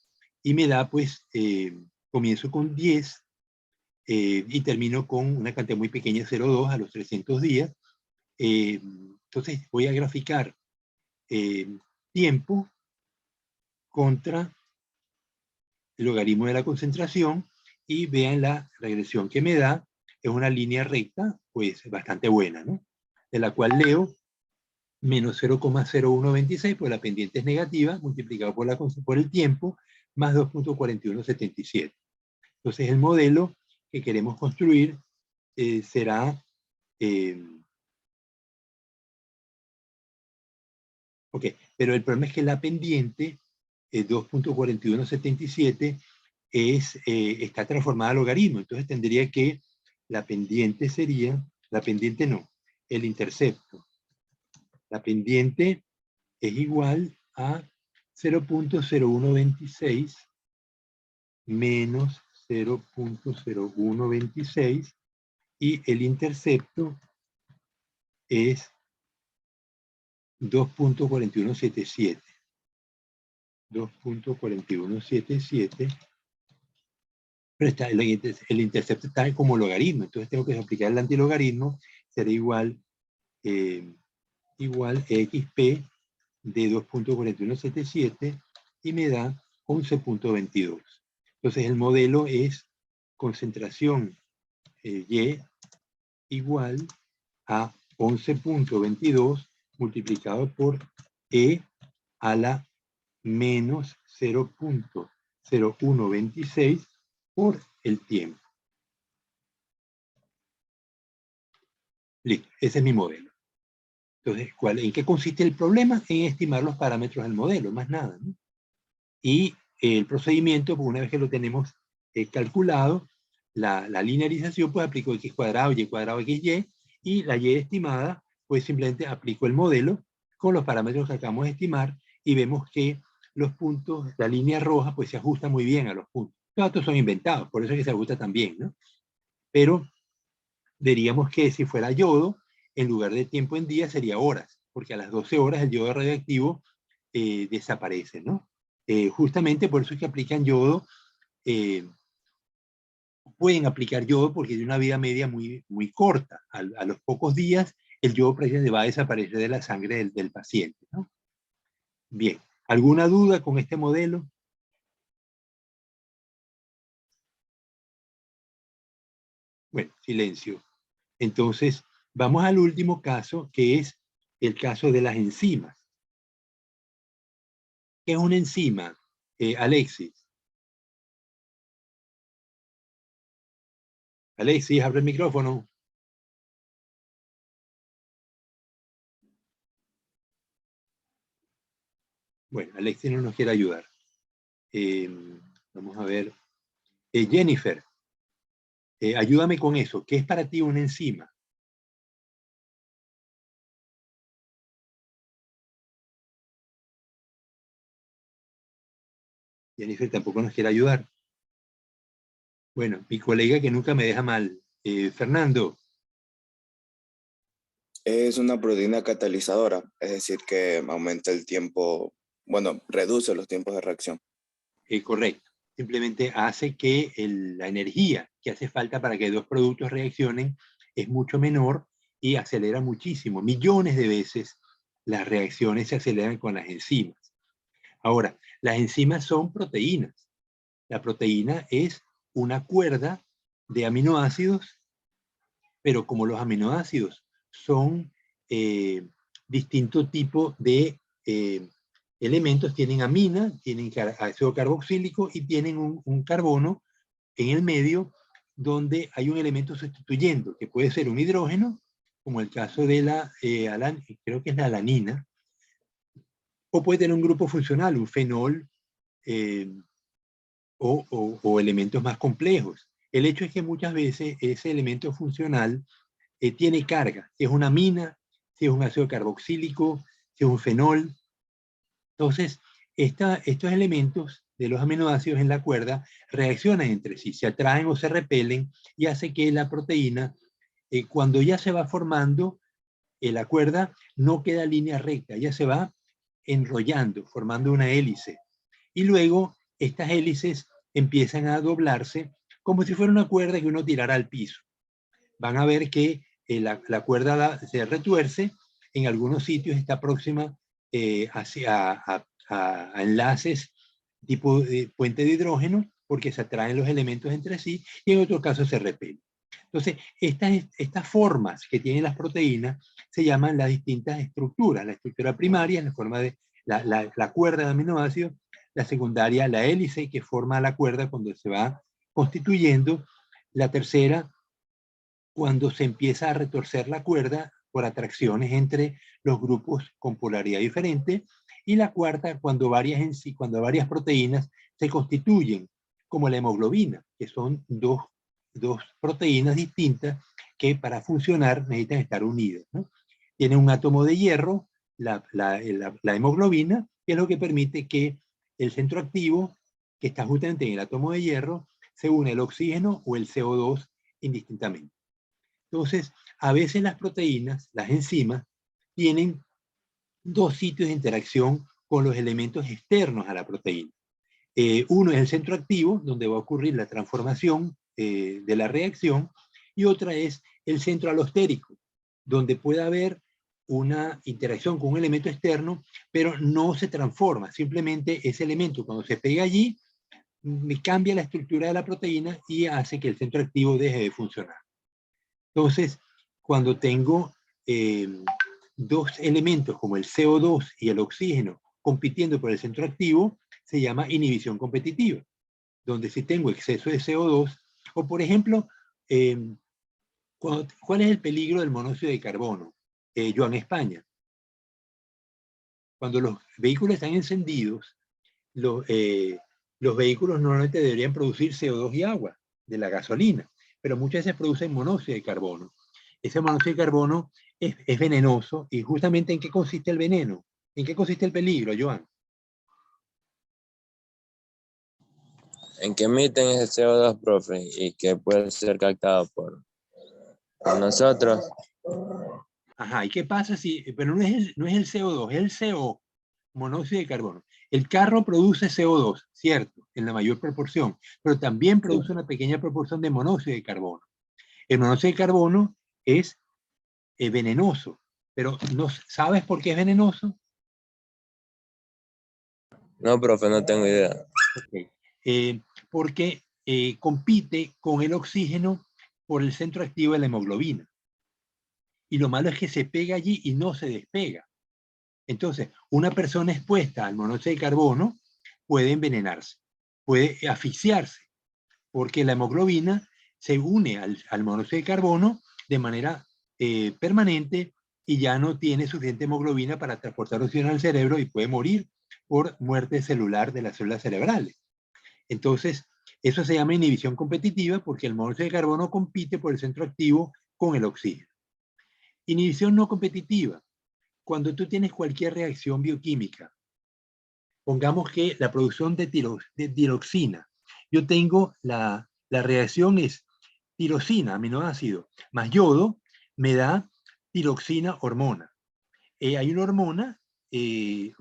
y me da pues, comienzo con 10 y termino con una cantidad muy pequeña, 0,2 a los 300 días. Entonces voy a graficar tiempo contra el logaritmo de la concentración y vean la regresión que me da. Es una línea recta, pues bastante buena, ¿no? De la cual leo menos 0,0126, pues la pendiente es negativa, multiplicado por el tiempo, más 2.4177. Entonces el modelo que queremos construir será... ok, pero el problema es que la pendiente 2.4177 está transformada a logaritmo. Entonces tendría que la pendiente sería, el intercepto. La pendiente es igual a 0.0126 menos 0.0126 y el intercepto es 2.4177. 2.4177. Pero el intercepto está como logaritmo, entonces tengo que aplicar el antilogaritmo será igual XP de 2.4177 y me da 11.22. Entonces el modelo es concentración Y igual a 11.22 multiplicado por E a la menos 0.0126 por el tiempo. Listo, ese es mi modelo. Entonces, ¿en qué consiste el problema? En estimar los parámetros del modelo, más nada, ¿no? Y el procedimiento, pues una vez que lo tenemos calculado, la linearización, pues aplico x cuadrado, y cuadrado, xy, y la y estimada, pues simplemente aplico el modelo con los parámetros que acabamos de estimar, y vemos que los puntos, la línea roja, pues se ajusta muy bien a los puntos. Los datos son inventados, por eso es que se ajusta tan bien, ¿no? Pero diríamos que si fuera yodo, en lugar de tiempo en día sería horas, porque a las 12 horas el yodo radioactivo desaparece, ¿no? Justamente por eso es que aplican yodo, pueden aplicar yodo porque tiene una vida media muy, muy corta. A los pocos días el yodo prácticamente va a desaparecer de la sangre del paciente, ¿no? Bien, ¿alguna duda con este modelo? Bueno, silencio. Entonces, vamos al último caso, que es el caso de las enzimas. ¿Qué es una enzima, Alexis? Alexis, abre el micrófono. Bueno, Alexis no nos quiere ayudar. Vamos a ver. Jennifer, ayúdame con eso. ¿Qué es para ti una enzima? Jennifer tampoco nos quiere ayudar. Bueno, mi colega que nunca me deja mal. Fernando. Es una proteína catalizadora, es decir, que aumenta el tiempo, bueno, reduce los tiempos de reacción. Correcto. Simplemente hace que la energía que hace falta para que dos productos reaccionen es mucho menor y acelera muchísimo. Millones de veces las reacciones se aceleran con las enzimas. Ahora, las enzimas son proteínas. La proteína es una cuerda de aminoácidos, pero como los aminoácidos son distintos tipos de elementos, tienen amina, tienen ácido carboxílico y tienen un carbono en el medio donde hay un elemento sustituyendo, que puede ser un hidrógeno, como el caso de la, creo que es la alanina, o puede tener un grupo funcional, un fenol, o elementos más complejos. El hecho es que muchas veces ese elemento funcional tiene carga, si es una amina, si es un ácido carboxílico, si es un fenol. Entonces, estos elementos de los aminoácidos en la cuerda reaccionan entre sí, se atraen o se repelen y hace que la proteína, cuando ya se va formando, la cuerda no queda línea recta, ya se va enrollando, formando una hélice. Y luego estas hélices empiezan a doblarse como si fuera una cuerda que uno tirara al piso. Van a ver que la cuerda se retuerce, en algunos sitios está próxima a enlaces tipo puente de hidrógeno, porque se atraen los elementos entre sí, y en otros casos se repelen. Entonces, estas formas que tienen las proteínas se llaman las distintas estructuras. La estructura primaria en la forma de la cuerda de aminoácidos, la secundaria, la hélice que forma la cuerda cuando se va constituyendo, la tercera, cuando se empieza a retorcer la cuerda por atracciones entre los grupos con polaridad diferente, y la cuarta, cuando varias proteínas se constituyen, como la hemoglobina, que son dos proteínas distintas que para funcionar necesitan estar unidas, ¿no? Tiene un átomo de hierro, la hemoglobina, que es lo que permite que el centro activo, que está justamente en el átomo de hierro, se une el oxígeno o el CO2 indistintamente. Entonces, a veces las proteínas, las enzimas, tienen dos sitios de interacción con los elementos externos a la proteína. Uno es el centro activo, donde va a ocurrir la transformación de la reacción, y otra es el centro alostérico, donde puede haber una interacción con un elemento externo, pero no se transforma. Simplemente ese elemento, cuando se pega allí, me cambia la estructura de la proteína y hace que el centro activo deje de funcionar. Entonces, cuando tengo dos elementos como el CO2 y el oxígeno compitiendo por el centro activo, se llama inhibición competitiva, donde si tengo exceso de CO2, o por ejemplo, ¿cuál es el peligro del monóxido de carbono? Joan, España. Cuando los vehículos están encendidos, los vehículos normalmente deberían producir CO2 y agua de la gasolina, pero muchas veces producen monóxido de carbono. Ese monóxido de carbono es venenoso, y justamente ¿en qué consiste el veneno? ¿En qué consiste el peligro, Joan? ¿En qué emiten ese CO2, profe? Y que puede ser captado por nosotros. Ajá, ¿y qué pasa si, pero no es el CO2, es el CO, monóxido de carbono? El carro produce CO2, cierto, en la mayor proporción, pero también produce una pequeña proporción de monóxido de carbono. El monóxido de carbono es venenoso, pero ¿no sabes por qué es venenoso? No, profe, no tengo idea. Okay. Porque compite con el oxígeno por el centro activo de la hemoglobina. Y lo malo es que se pega allí y no se despega. Entonces, una persona expuesta al monóxido de carbono puede envenenarse, puede asfixiarse, porque la hemoglobina se une al monóxido de carbono de manera permanente y ya no tiene suficiente hemoglobina para transportar oxígeno al cerebro y puede morir por muerte celular de las células cerebrales. Entonces, eso se llama inhibición competitiva porque el monóxido de carbono compite por el centro activo con el oxígeno. Inhibición no competitiva. Cuando tú tienes cualquier reacción bioquímica, pongamos que la producción de tiroxina, yo tengo la reacción es tirosina, aminoácido, más yodo, me da tiroxina hormona. Hay una hormona, hay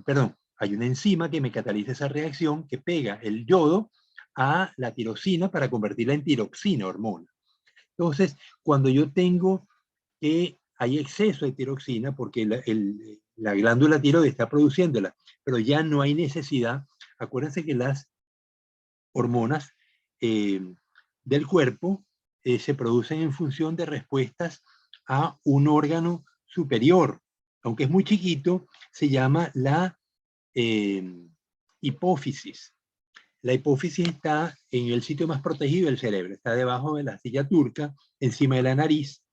una enzima que me cataliza esa reacción que pega el yodo a la tirosina para convertirla en tiroxina hormona. Entonces, cuando yo tengo que hay exceso de tiroxina porque la glándula tiroides está produciéndola, pero ya no hay necesidad. Acuérdense que las hormonas del cuerpo se producen en función de respuestas a un órgano superior. Aunque es muy chiquito, se llama la hipófisis. La hipófisis está en el sitio más protegido del cerebro, está debajo de la silla turca, encima de la nariz.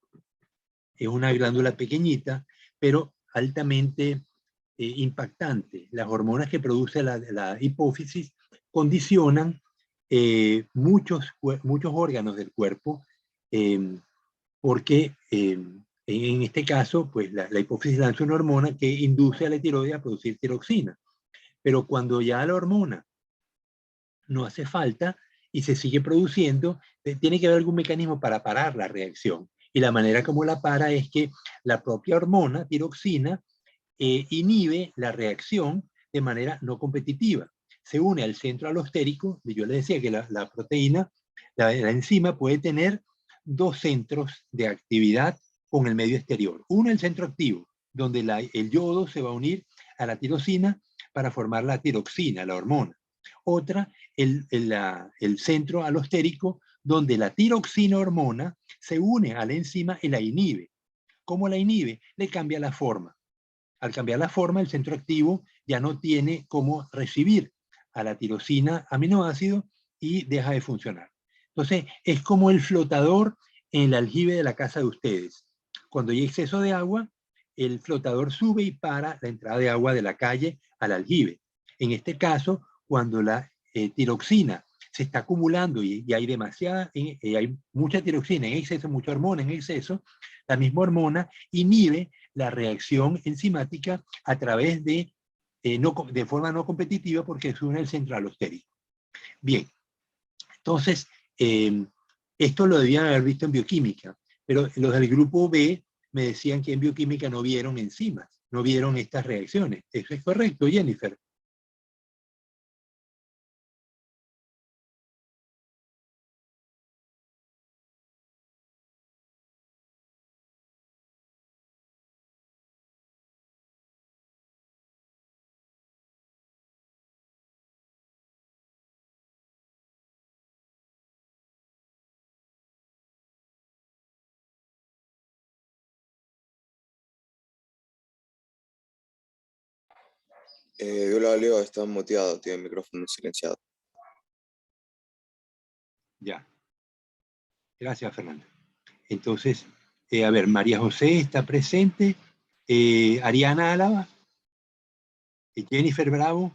Es una glándula pequeñita, pero altamente impactante. Las hormonas que produce la hipófisis condicionan muchos órganos del cuerpo, porque en este caso, pues la hipófisis lanza una hormona que induce a la tiroides a producir tiroxina. Pero cuando ya la hormona no hace falta y se sigue produciendo, tiene que haber algún mecanismo para parar la reacción. Y la manera como la para es que la propia hormona, tiroxina, inhibe la reacción de manera no competitiva. Se une al centro alostérico, y yo les decía que la proteína, la enzima puede tener dos centros de actividad con el medio exterior. Uno, el centro activo, donde el yodo se va a unir a la tirosina para formar la tiroxina, la hormona. Otra, el centro alostérico, donde la tiroxina hormona se une a la enzima y la inhibe. ¿Cómo la inhibe? Le cambia la forma. Al cambiar la forma, el centro activo ya no tiene cómo recibir a la tirosina aminoácido y deja de funcionar. Entonces, es como el flotador en el aljibe de la casa de ustedes. Cuando hay exceso de agua, el flotador sube y para la entrada de agua de la calle al aljibe. En este caso, cuando la tiroxina se está acumulando y hay hay mucha tiroxina en exceso, mucha hormona en exceso, la misma hormona inhibe la reacción enzimática a través de forma no competitiva porque se une el centro alostérico. Bien, entonces, esto lo debían haber visto en bioquímica, pero los del grupo B me decían que en bioquímica no vieron enzimas, no vieron estas reacciones. ¿Eso es correcto, Jennifer? Viola está muteado, tiene el micrófono silenciado. Ya. Gracias, Fernando. Entonces, a ver, María José está presente. Ariana Álava. Jennifer Bravo.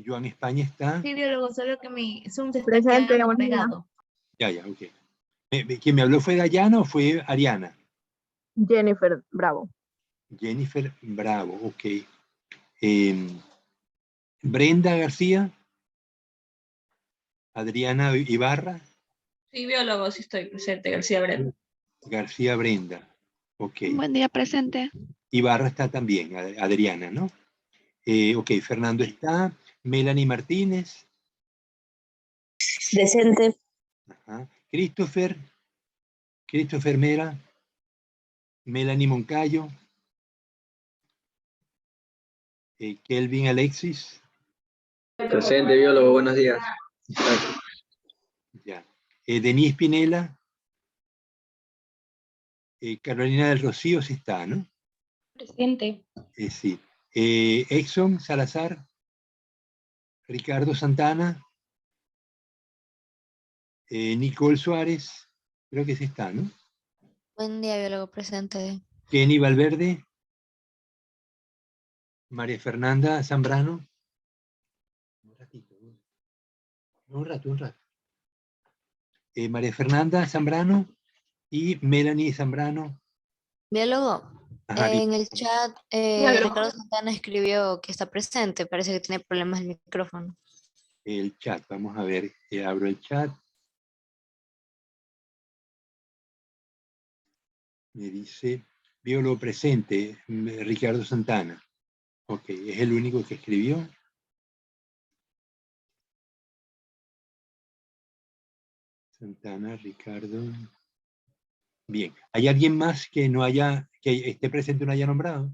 Joan España está. Sí, biólogo, solo que mi Zoom se está Presente, quedando buenos días. pegado. Ya, ok. ¿Quién me habló fue Dayana o fue Ariana? Jennifer Bravo. Jennifer Bravo, ok. Brenda García. Adriana Ibarra. Sí, biólogo, sí estoy presente, García Brenda. García Brenda, ok. Buen día, presente. Ibarra está también, Adriana, ¿no? Ok, Fernando está. Melanie Martínez. Presente. Ajá. Christopher Mera. Melanie Moncayo. Kelvin Alexis. Presente, biólogo, buenos días. Ya. Denise Pinela. Carolina del Rocío sí está, ¿no? Presente. Sí. Exxon Salazar. Ricardo Santana. Nicole Suárez. Creo que sí está, ¿no? Buen día, biólogo presente. Kenny Valverde. María Fernanda Zambrano. Un ratito. Un rato. María Fernanda Zambrano y Melanie Zambrano. Biólogo, Ajá, en el chat Ricardo Santana escribió que está presente. Parece que tiene problemas el micrófono. el chat. Vamos a ver. Abro el chat. Me dice, biólogo presente, Ricardo Santana. Ok, es el único que escribió. Santana, Ricardo. Bien. ¿Hay alguien más que no haya, que esté presente y no haya nombrado?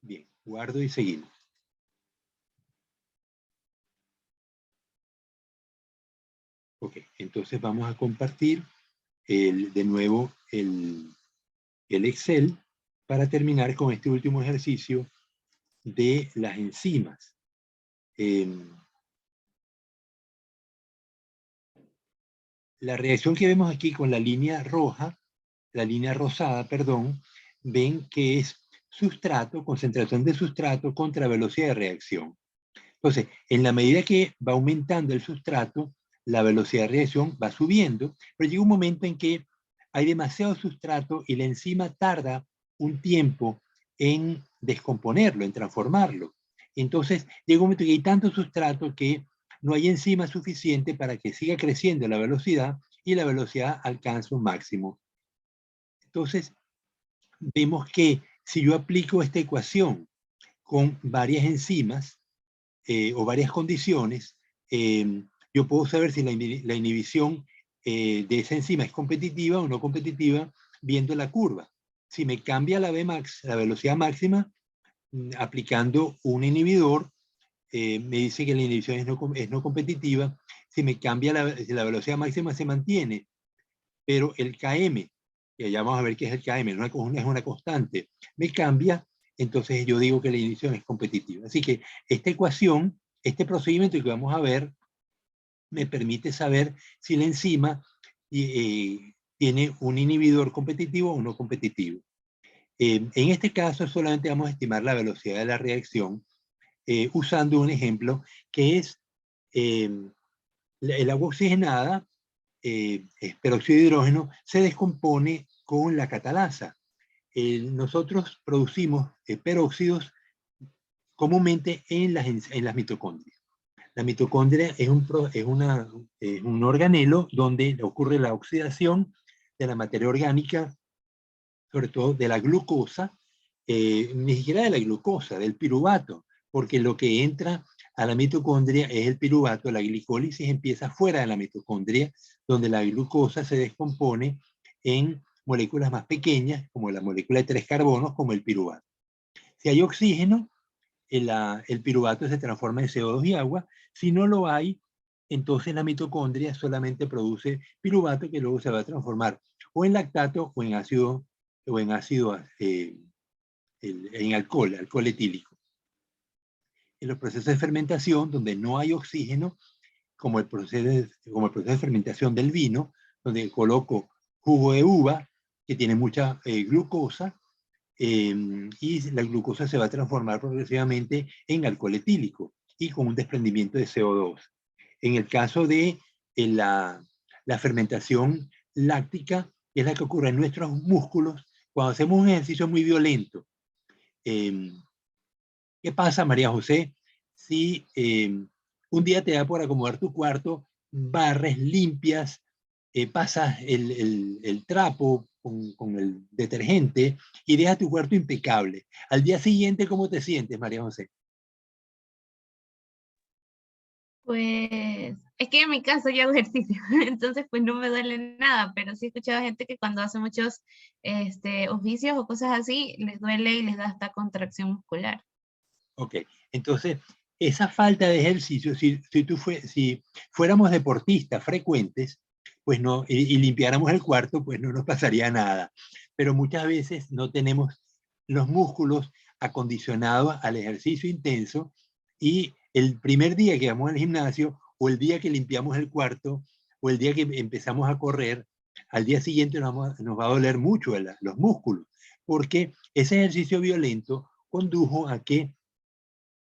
Bien, guardo y seguimos. Ok, entonces vamos a compartir de nuevo el Excel para terminar con este último ejercicio de las enzimas. La reacción que vemos aquí con la línea roja, la línea rosada, perdón, ven que es sustrato, concentración de sustrato contra velocidad de reacción. Entonces, en la medida que va aumentando el sustrato, la velocidad de reacción va subiendo, pero llega un momento en que hay demasiado sustrato y la enzima tarda un tiempo en descomponerlo, en transformarlo. Entonces, llega un momento en que hay tanto sustrato que no hay enzima suficiente para que siga creciendo la velocidad y la velocidad alcanza un máximo. Entonces, vemos que si yo aplico esta ecuación con varias enzimas o varias condiciones, yo puedo saber si la inhibición de esa enzima es competitiva o no competitiva viendo la curva. Si me cambia la Vmax, la velocidad máxima, aplicando un inhibidor, me dice que la inhibición es no competitiva. Si me cambia si la velocidad máxima se mantiene, pero el Km, que ya vamos a ver qué es el Km, es una constante, me cambia, entonces yo digo que la inhibición es competitiva. Así que esta ecuación, este procedimiento que vamos a ver, me permite saber si la enzima tiene un inhibidor competitivo o no competitivo. En este caso solamente vamos a estimar la velocidad de la reacción usando un ejemplo que es el agua oxigenada, peróxido de hidrógeno, se descompone con la catalasa. Nosotros producimos peróxidos comúnmente en las mitocondrias. La mitocondria es un organelo donde ocurre la oxidación de la materia orgánica, sobre todo de la glucosa, ni siquiera de la glucosa, del piruvato, porque lo que entra a la mitocondria es el piruvato. La glicólisis empieza fuera de la mitocondria, donde la glucosa se descompone en moléculas más pequeñas, como la molécula de 3 carbonos, como el piruvato. Si hay oxígeno, el piruvato se transforma en CO2 y agua. Si no lo hay, entonces la mitocondria solamente produce piruvato que luego se va a transformar o en lactato o en ácido o en ácido, en alcohol etílico. En los procesos de fermentación, donde no hay oxígeno, como el proceso de fermentación del vino, donde coloco jugo de uva, que tiene mucha glucosa, y la glucosa se va a transformar progresivamente en alcohol etílico y con un desprendimiento de CO2. En el caso de la fermentación láctica, es la que ocurre en nuestros músculos cuando hacemos un ejercicio muy violento. ¿Qué pasa, María José, si un día te da por acomodar tu cuarto, barres, limpias, pasas el trapo con el detergente y dejas tu cuarto impecable? Al día siguiente, ¿cómo te sientes, María José? Pues es que en mi caso yo hago ejercicio, entonces pues no me duele nada, pero sí he escuchado gente que cuando hace muchos oficios o cosas así, les duele y les da hasta contracción muscular. Ok, entonces esa falta de ejercicio, si fuéramos deportistas frecuentes, pues no, y limpiáramos el cuarto, pues no nos pasaría nada. Pero muchas veces no tenemos los músculos acondicionados al ejercicio intenso, y el primer día que vamos al gimnasio, o el día que limpiamos el cuarto, o el día que empezamos a correr, al día siguiente nos va a doler mucho los músculos, porque ese ejercicio violento condujo a que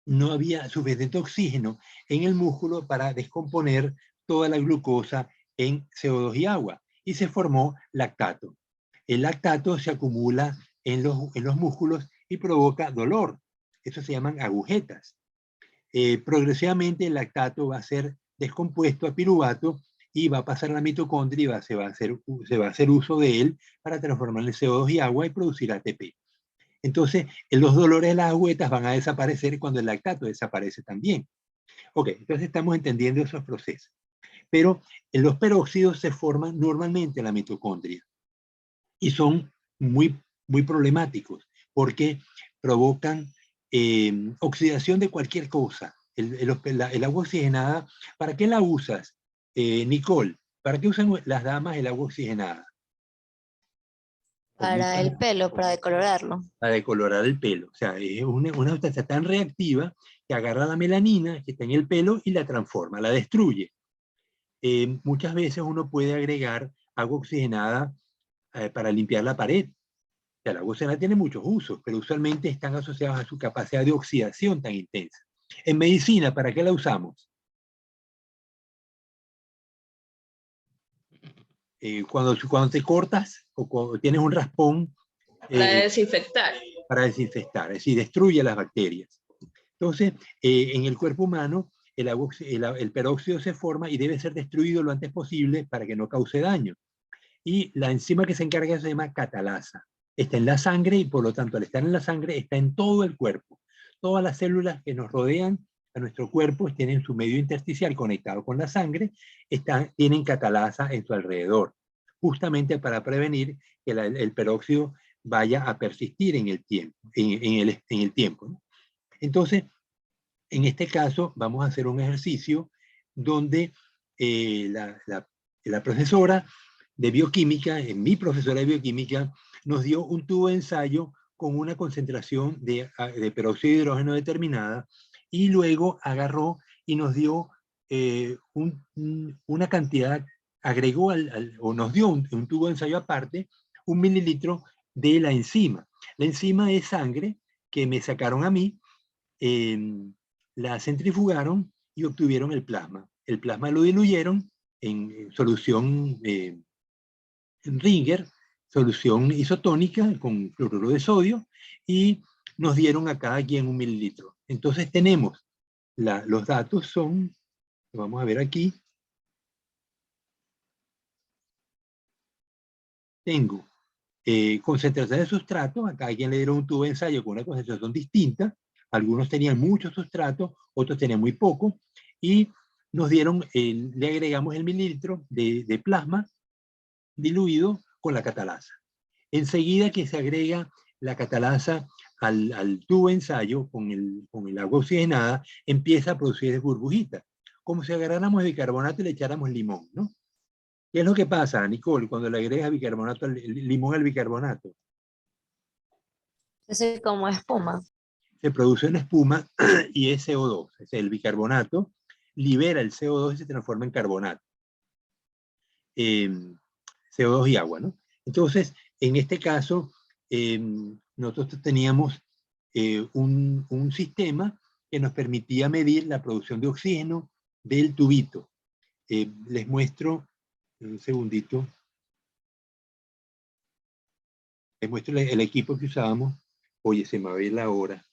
no había suficiente oxígeno en el músculo para descomponer toda la glucosa en CO2 y agua, y se formó lactato. El lactato se acumula en los músculos y provoca dolor. Eso se llaman agujetas. Progresivamente el lactato va a ser descompuesto a piruvato y va a pasar a la mitocondria y se va a hacer uso de él para transformarlo en CO2 y agua y producir ATP. Entonces, los dolores de las agujetas van a desaparecer cuando el lactato desaparece también. Ok, entonces estamos entendiendo esos procesos. Pero los peróxidos se forman normalmente en la mitocondria y son muy, muy problemáticos porque provocan oxidación de cualquier cosa. El agua oxigenada, ¿para qué la usas, Nicole? ¿Para qué usan las damas el agua oxigenada? Para el pelo, para decolorarlo. Para decolorar el pelo. O sea, es una sustancia tan reactiva que agarra la melanina que está en el pelo y la transforma, la destruye. Muchas veces uno puede agregar agua oxigenada para limpiar la pared. O sea, la agua oxigenada tiene muchos usos, pero usualmente están asociados a su capacidad de oxidación tan intensa. En medicina, ¿para qué la usamos? Cuando te cortas o cuando tienes un raspón, Para desinfectar. Para desinfectar, es decir, destruye las bacterias. Entonces, en el cuerpo humano, el peróxido se forma y debe ser destruido lo antes posible para que no cause daño. Y la enzima que se encarga de eso se llama catalasa. Está en la sangre y por lo tanto, al estar en la sangre, está en todo el cuerpo. Todas las células que nos rodean a nuestro cuerpo tienen su medio intersticial conectado con la sangre, tienen catalasa en su alrededor, justamente para prevenir que el peróxido vaya a persistir en el tiempo. ¿No? Entonces, en este caso, vamos a hacer un ejercicio donde la profesora de bioquímica, mi profesora de bioquímica, nos dio un tubo de ensayo con una concentración de peróxido de hidrógeno determinada, y luego agarró y nos dio una cantidad, agregó o nos dio un tubo de ensayo aparte, 1 mililitro de la enzima. La enzima es sangre que me sacaron a mí, la centrifugaron y obtuvieron el plasma. El plasma lo diluyeron en solución en Ringer, solución isotónica con cloruro de sodio, y nos dieron a cada quien 1 mililitro. Entonces tenemos, los datos son, vamos a ver aquí, tengo concentración de sustrato, a cada quien le dieron un tubo de ensayo con una concentración distinta, algunos tenían mucho sustrato, otros tenían muy poco, y nos dieron, le agregamos el mililitro de plasma diluido con la catalasa. Enseguida que se agrega la catalasa al tubo de ensayo con el agua oxigenada, empieza a producir burbujitas, como si agarráramos el bicarbonato y le echáramos limón, ¿no? ¿Qué es lo que pasa, Nicole, cuando le agregas limón al bicarbonato? Es como espuma. Se produce una espuma y es CO2, es el bicarbonato, libera el CO2 y se transforma en carbonato. CO2 y agua, ¿no? Entonces, en este caso, nosotros teníamos un sistema que nos permitía medir la producción de oxígeno del tubito. Les muestro, un segundito, les muestro el equipo que usábamos. Oye, se me va a ir la hora.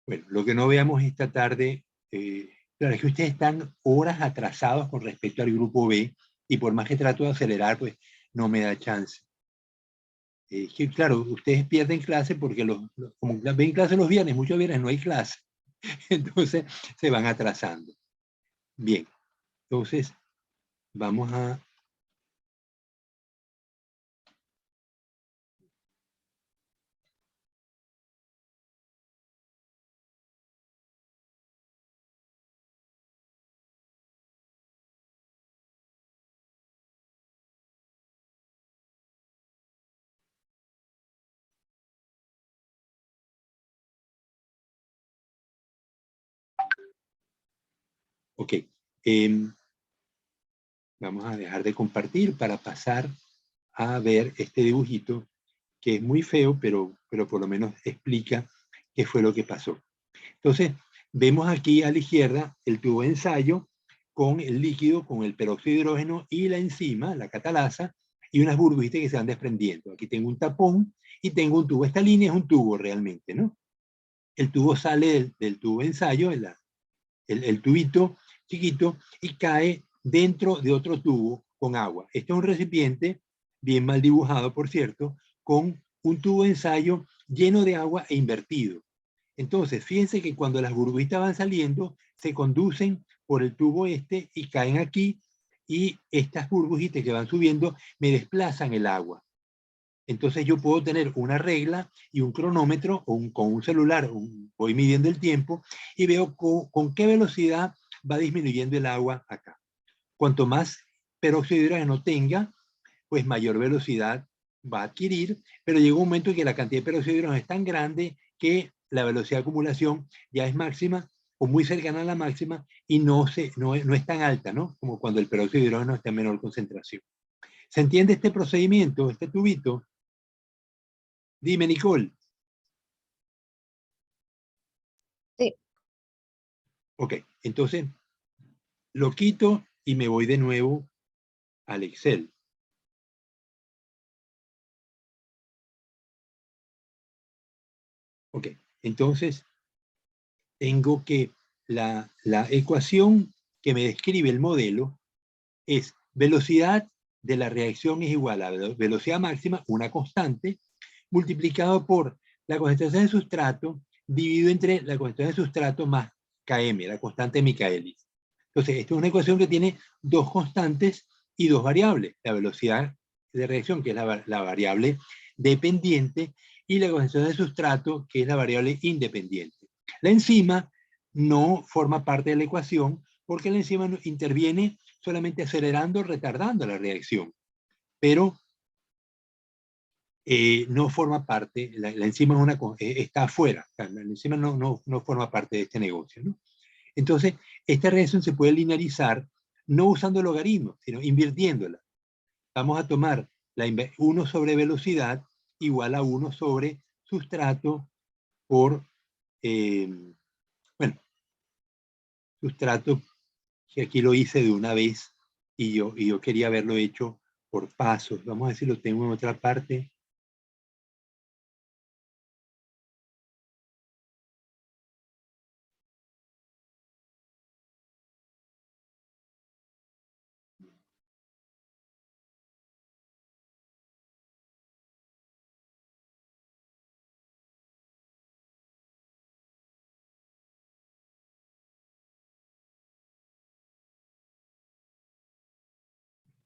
Bueno, lo que no veamos esta tarde, claro, es que ustedes están horas atrasados con respecto al grupo B, y por más que trato de acelerar, pues no me da chance. Que claro, ustedes pierden clase porque como ven clase los viernes, muchos viernes no hay clase, entonces se van atrasando. Bien, entonces vamos a... Ok, vamos a dejar de compartir para pasar a ver este dibujito que es muy feo, pero por lo menos explica qué fue lo que pasó. Entonces, vemos aquí a la izquierda el tubo de ensayo con el líquido, con el peróxido de hidrógeno y la enzima, la catalasa, y unas burbujitas que se van desprendiendo. Aquí tengo un tapón y tengo un tubo. Esta línea es un tubo realmente, ¿no? El tubo sale del tubo de ensayo, el tubito chiquito, y cae dentro de otro tubo con agua. Este es un recipiente, bien mal dibujado, por cierto, con un tubo de ensayo lleno de agua e invertido. Entonces, fíjense que cuando las burbujitas van saliendo, se conducen por el tubo este y caen aquí, y estas burbujitas que van subiendo me desplazan el agua. Entonces yo puedo tener una regla y un cronómetro, o con un celular, voy midiendo el tiempo y veo con qué velocidad va disminuyendo el agua acá. Cuanto más peróxido de hidrógeno tenga, pues mayor velocidad va a adquirir, pero llega un momento en que la cantidad de peróxido de hidrógeno es tan grande que la velocidad de acumulación ya es máxima o muy cercana a la máxima, y no es tan alta, ¿no? Como cuando el peróxido de hidrógeno está en menor concentración. ¿Se entiende este procedimiento, este tubito? Dime, Nicole. Sí. Ok, entonces lo quito y me voy de nuevo al Excel. Ok, entonces tengo que la ecuación que me describe el modelo es velocidad de la reacción es igual a velocidad máxima, una constante, multiplicado por la concentración de sustrato dividido entre la concentración de sustrato más Km, la constante de Michaelis. Entonces, esta es una ecuación que tiene dos constantes y dos variables. La velocidad de reacción, que es la variable dependiente, y la concentración de sustrato, que es la variable independiente. La enzima no forma parte de la ecuación porque la enzima interviene solamente acelerando o retardando la reacción, pero no forma parte, la enzima está afuera, la enzima no forma parte de este negocio, ¿no? Entonces, esta reacción se puede linearizar no usando logaritmos, sino invirtiéndola. Vamos a tomar 1 sobre velocidad igual a 1 sobre sustrato por, bueno, sustrato, que aquí lo hice de una vez y yo quería haberlo hecho por pasos. Vamos a ver si lo tengo en otra parte.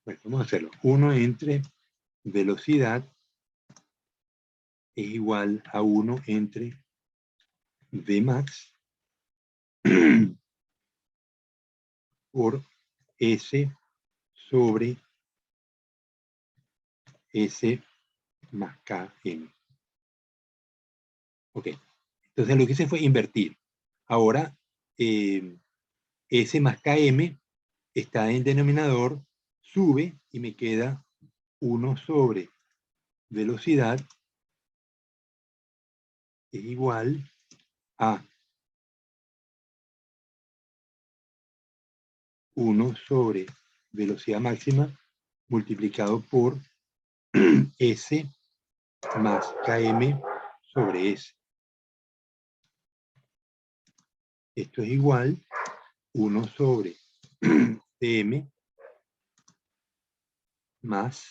Bueno, vamos a hacerlo. 1 entre velocidad es igual a 1 entre V max por S sobre S más KM. Ok, entonces lo que hice fue invertir. Ahora, S más KM está en el denominador, sube y me queda 1 sobre velocidad es igual a 1 sobre velocidad máxima multiplicado por S más KM sobre S. Esto es igual 1 sobre Tm más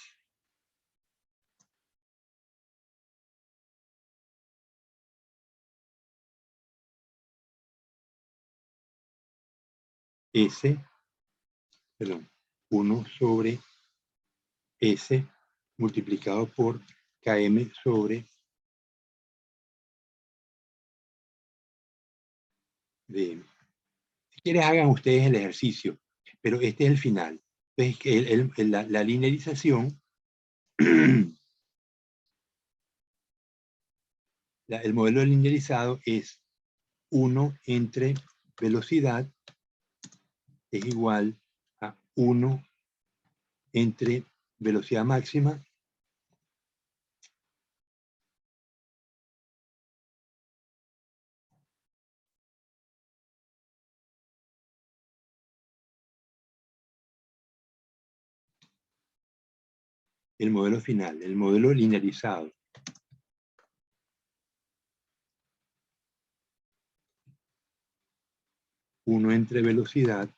S, perdón, 1 sobre S multiplicado por Km sobre Dm. Si quieren hagan ustedes el ejercicio, pero este es el final. Entonces, la linearización, el modelo linearizado es 1 entre velocidad es igual a 1 entre velocidad máxima el modelo final, el modelo linearizado. Uno entre velocidad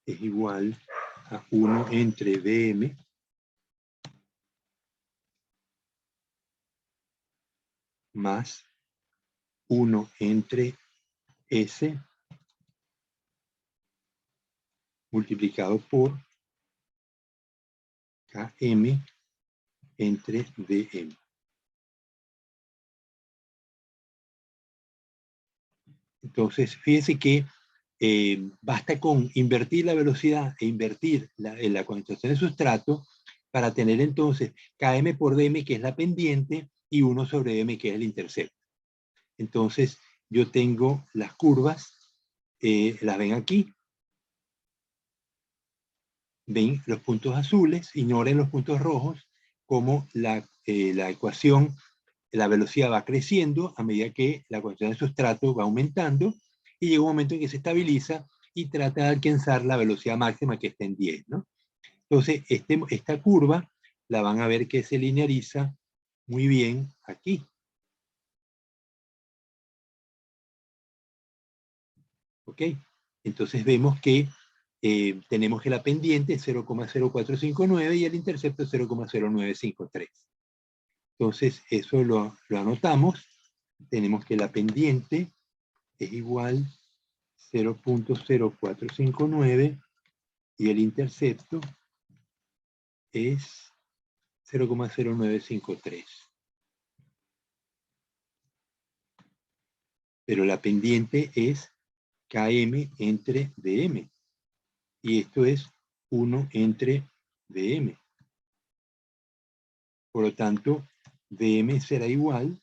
es igual a 1 entre Vm más 1 entre S multiplicado por Km entre Dm. Entonces, fíjense que basta con invertir la velocidad e invertir la concentración de sustrato para tener entonces Km por Dm, que es la pendiente, y 1 sobre Dm, que es el intercepto. Entonces, yo tengo las curvas, las ven aquí. Ven los puntos azules, ignoren los puntos rojos, como la ecuación, la velocidad va creciendo a medida que la concentración de sustrato va aumentando, y llega un momento en que se estabiliza y trata de alcanzar la velocidad máxima, que está en 10, ¿no? Entonces, esta curva la van a ver que se lineariza muy bien aquí. ¿Ok? Entonces vemos que tenemos que la pendiente es 0,0459 y el intercepto es 0,0953. Entonces, eso lo anotamos. Tenemos que la pendiente es igual 0,0459 y el intercepto es 0,0953. Pero la pendiente es Km entre Dm. Y esto es 1 entre Dm. Por lo tanto, Dm será igual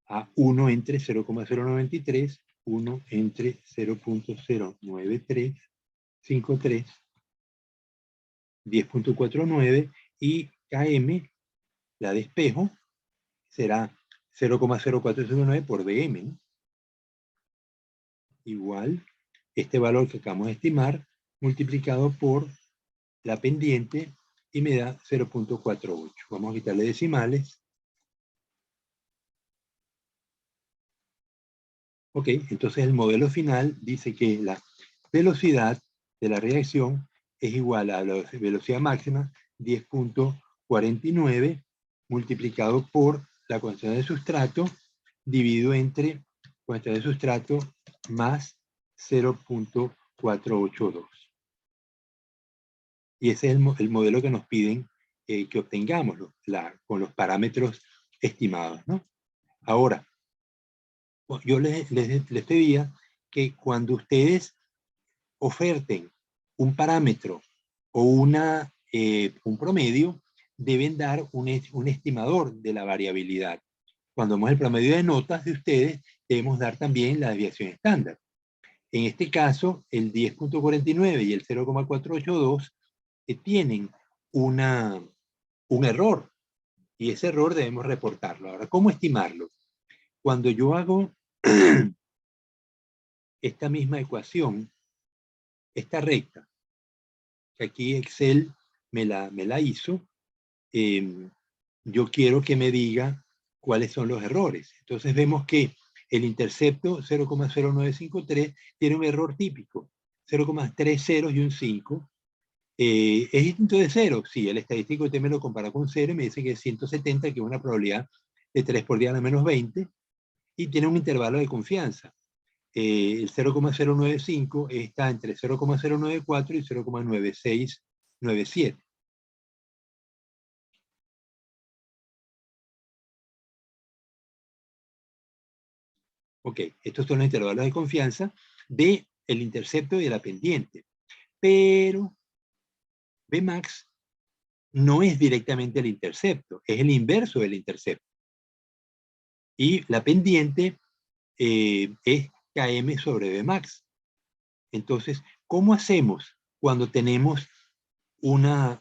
a 1 entre 0,093, 1 entre 0,09353, 10.49, y Km, la de espejo, será 0,0459 por Dm, ¿no? Igual este valor que acabamos de estimar multiplicado por la pendiente y me da 0.48. Vamos a quitarle decimales. Ok, entonces el modelo final dice que la velocidad de la reacción es igual a la velocidad máxima 10.49 multiplicado por la concentración de sustrato dividido entre concentración de sustrato más 0.482. Y ese es el modelo que nos piden que obtengamos con los parámetros estimados, ¿no? Ahora, yo les pedía que cuando ustedes oferten un parámetro o un promedio, deben dar un estimador de la variabilidad. Cuando vemos el promedio de notas de ustedes, debemos dar también la desviación estándar. En este caso, el 10.49 y el 0.482 tienen un error, y ese error debemos reportarlo. Ahora, ¿cómo estimarlo? Cuando yo hago esta misma ecuación, esta recta, que aquí Excel me la hizo, yo quiero que me diga cuáles son los errores. Entonces vemos que el intercepto 0,0953 tiene un error típico, 0,30 y un 5. ¿Es distinto de 0? Sí, el estadístico usted me lo compara con 0 y me dice que es 170, que es una probabilidad de 3 por 10 a la menos 20, y tiene un intervalo de confianza. El 0,095 está entre 0,094 y 0,9697. Ok, estos son los intervalos de confianza del intercepto y de la pendiente. Pero Bmax no es directamente el intercepto, es el inverso del intercepto. Y la pendiente es Km sobre Bmax. Entonces, ¿cómo hacemos cuando tenemos una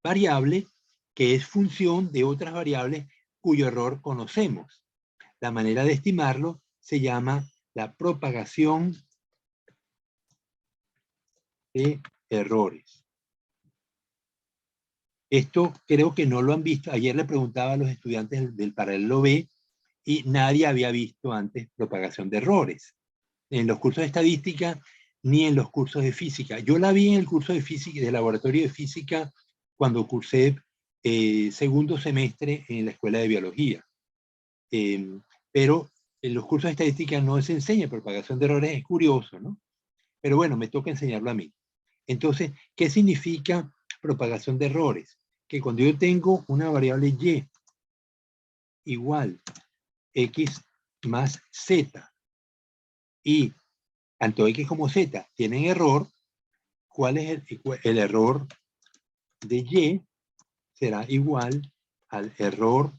variable que es función de otras variables cuyo error conocemos? La manera de estimarlo se llama la propagación de errores. Esto creo que no lo han visto. Ayer le preguntaba a los estudiantes del paralelo B y nadie había visto antes propagación de errores. En los cursos de estadística ni en los cursos de física. Yo la vi en el curso de física, de laboratorio de física, cuando cursé segundo semestre en la escuela de biología. Pero en los cursos de estadística no se enseña propagación de errores, es curioso, ¿no? Pero bueno, me toca enseñarlo a mí. Entonces, ¿qué significa propagación de errores? Que cuando yo tengo una variable y igual x más z, y tanto x como z tienen error, ¿cuál es el error de y? Será igual al error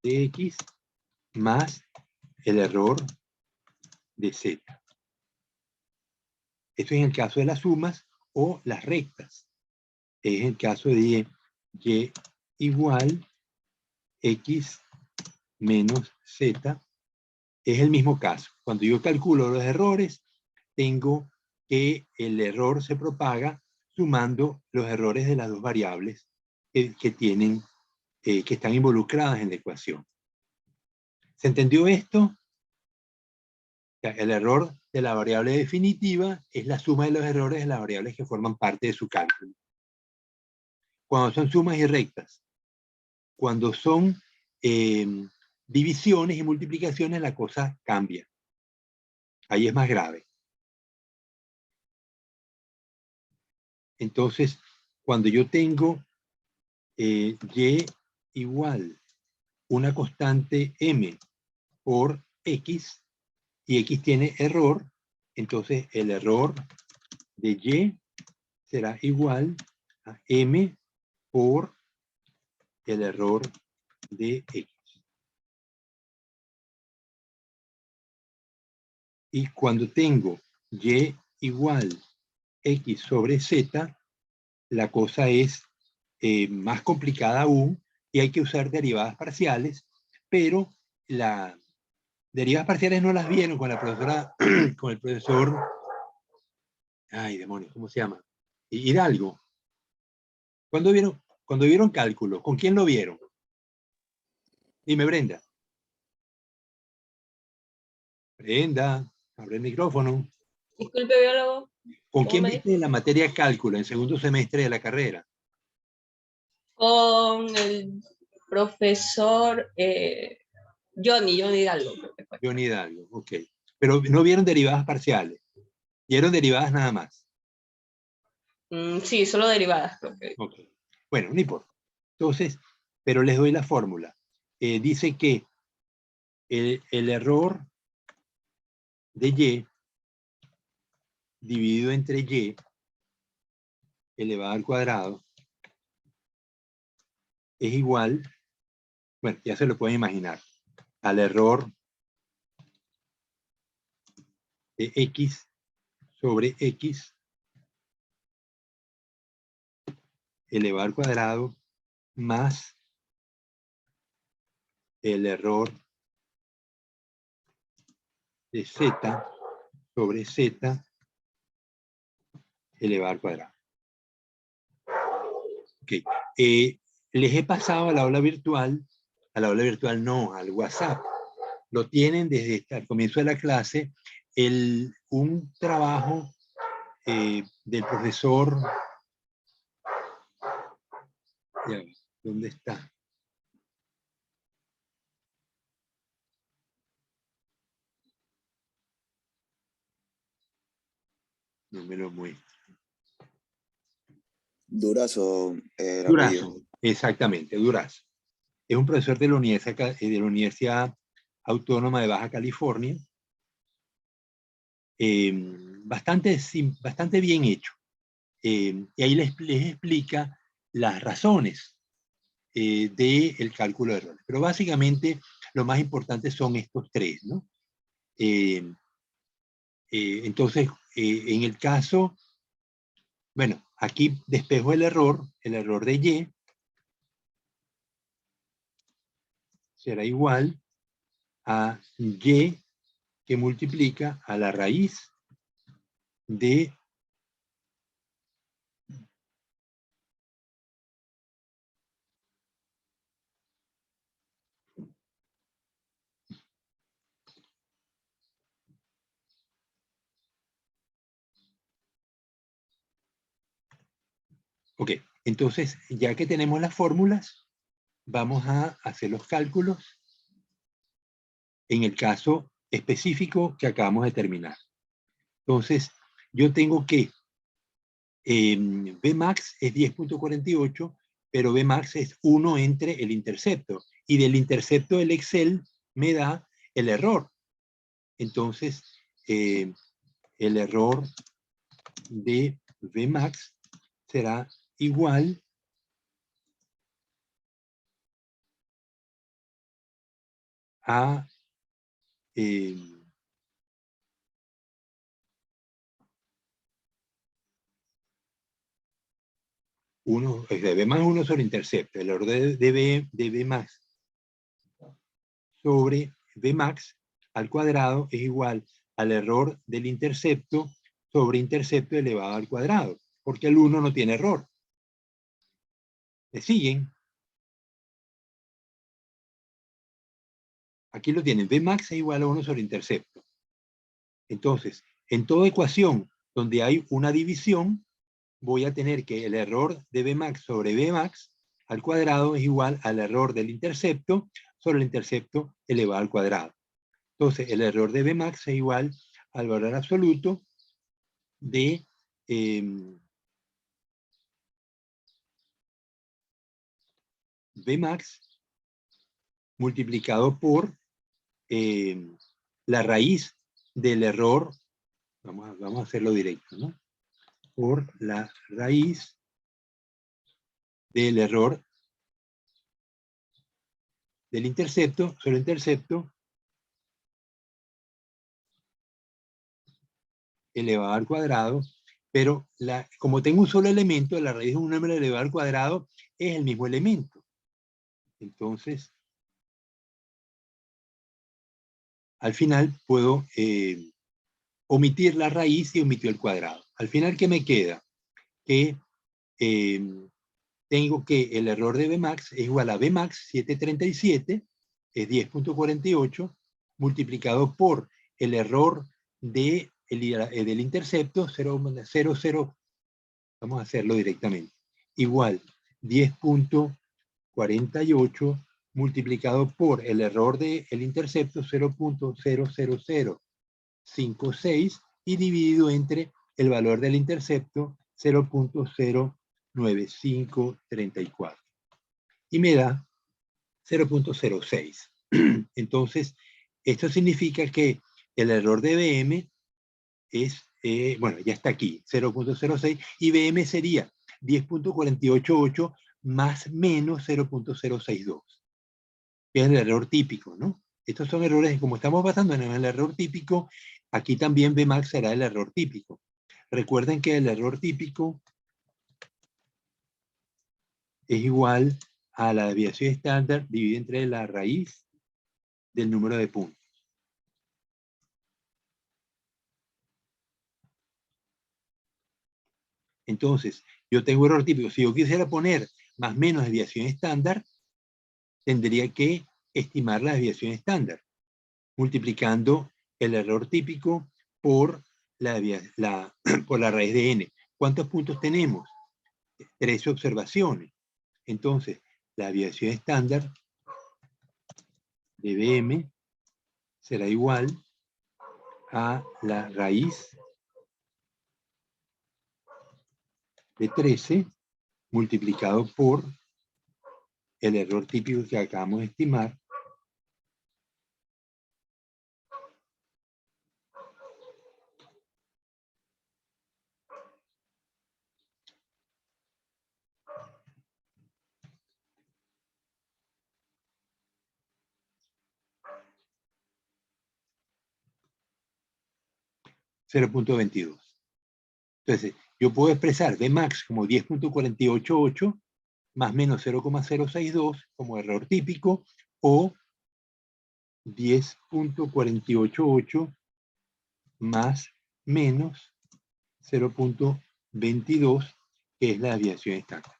de x más el error de z. Esto es en el caso de las sumas o las rectas. Es el caso de y igual x menos z. Es el mismo caso. Cuando yo calculo los errores, tengo que el error se propaga sumando los errores de las dos variables que están involucradas en la ecuación. ¿Se entendió esto? El error de la variable definitiva es la suma de los errores de las variables que forman parte de su cálculo. Cuando son sumas y rectas, cuando son divisiones y multiplicaciones, la cosa cambia. Ahí es más grave. Entonces, cuando yo tengo y igual una constante m por x, y x tiene error, entonces el error de y será igual a m por el error de x. Y cuando tengo y igual x sobre z, la cosa es más complicada aún y hay que usar derivadas parciales, pero las derivadas parciales no las vieron con la profesora, con el profesor, ay demonios, ¿cómo se llama? Hidalgo. ¿Cuándo vieron cálculo? ¿Con quién lo vieron? Dime, Brenda. Brenda, abre el micrófono. Disculpe, biólogo. ¿Con quién me viste la materia cálculo en segundo semestre de la carrera? Con el profesor Johnny Hidalgo. Creo que fue. Johnny Hidalgo, ok. Pero no vieron derivadas parciales. Vieron derivadas nada más. Sí, solo derivadas, creo que. Ok. Bueno, no importa. Entonces, pero les doy la fórmula. Dice que el error de y dividido entre y elevado al cuadrado es igual, bueno, ya se lo pueden imaginar, al error de x sobre x elevado al cuadrado más el error de z sobre z elevado al cuadrado. Okay. Les he pasado a la aula virtual no, al WhatsApp. Lo tienen desde el comienzo de la clase, un trabajo del profesor, ¿dónde está? No me lo muestro. Durazo. Durazo, exactamente, Durazo. Es un profesor de la Universidad Autónoma de Baja California. Bastante bien hecho. Y ahí les explica las razones del cálculo de errores. Pero básicamente lo más importante son estos tres, ¿no? Entonces, en el caso, bueno, aquí despejo el error de y será igual a y que multiplica a la raíz de ok, entonces ya que tenemos las fórmulas, vamos a hacer los cálculos en el caso específico que acabamos de terminar. Entonces, yo tengo que Bmax es 10.48, pero Bmax es 1 entre el intercepto. Y del intercepto del Excel me da el error. Entonces, el error de Bmax será igual a 1, B más 1 sobre intercepto. El error de Bmax sobre Bmax al cuadrado es igual al error del intercepto sobre intercepto elevado al cuadrado, porque el 1 no tiene error. ¿Me siguen? Aquí lo tienen. Bmax es igual a 1 sobre intercepto. Entonces, en toda ecuación donde hay una división, voy a tener que el error de Bmax sobre Bmax al cuadrado es igual al error del intercepto sobre el intercepto elevado al cuadrado. Entonces, el error de Bmax es igual al valor absoluto de Bmax multiplicado por la raíz del error, vamos a hacerlo directo, ¿no? Por la raíz del error del intercepto sobre el intercepto elevado al cuadrado, pero como tengo un solo elemento, la raíz de un número elevado al cuadrado es el mismo elemento. Entonces, al final puedo omitir la raíz y omitir el cuadrado. Al final, ¿qué me queda? Que tengo que el error de Bmax es igual a Bmax 737, es 10.48, multiplicado por el error del intercepto, 0,00, vamos a hacerlo directamente, igual 10.48 multiplicado por el error del intercepto 0.00056 y dividido entre el valor del intercepto 0.000 0.9534. Y me da 0.06. Entonces, esto significa que el error de BM es, bueno, ya está aquí, 0.06, y BM sería 10.488 más menos 0.062, que es el error típico, ¿no? Estos son errores, como estamos basando en el error típico, aquí también Bmax será el error típico. Recuerden que el error típico es igual a la desviación estándar dividida entre la raíz del número de puntos. Entonces, yo tengo error típico. Si yo quisiera poner más o menos desviación estándar, tendría que estimar la desviación estándar, multiplicando el error típico por por la raíz de n. ¿Cuántos puntos tenemos? 13 observaciones. Entonces, la desviación estándar de BM será igual a la raíz de 13 multiplicado por el error típico que acabamos de estimar, .22. Entonces, yo puedo expresar Bmax como 10.488 más menos 0.062 como error típico, o 10.488 más menos 0.22, que es la desviación estándar.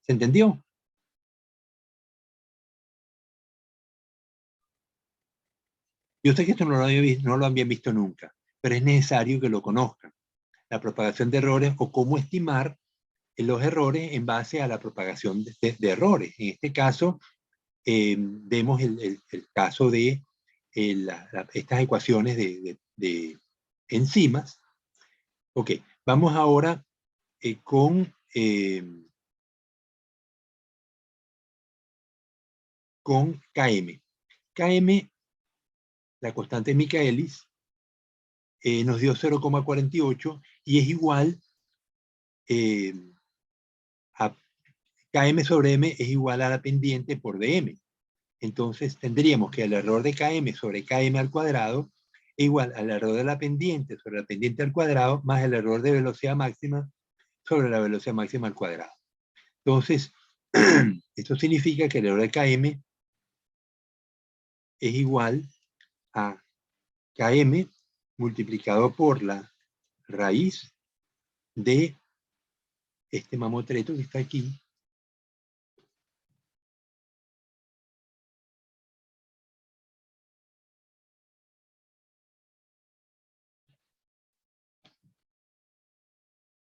¿Se entendió? Yo sé que esto no lo habían visto nunca, pero es necesario que lo conozcan. La propagación de errores, o cómo estimar los errores en base a la propagación de errores. En este caso, vemos el caso de estas ecuaciones de enzimas. Ok, vamos ahora con Km. Km, la constante de Michaelis, nos dio 0,48 y es igual a Km sobre M es igual a la pendiente por dm. Entonces tendríamos que el error de Km sobre Km al cuadrado es igual al error de la pendiente sobre la pendiente al cuadrado más el error de velocidad máxima sobre la velocidad máxima al cuadrado. Entonces, esto significa que el error de Km es igual a Km multiplicado por la raíz de este mamotreto que está aquí,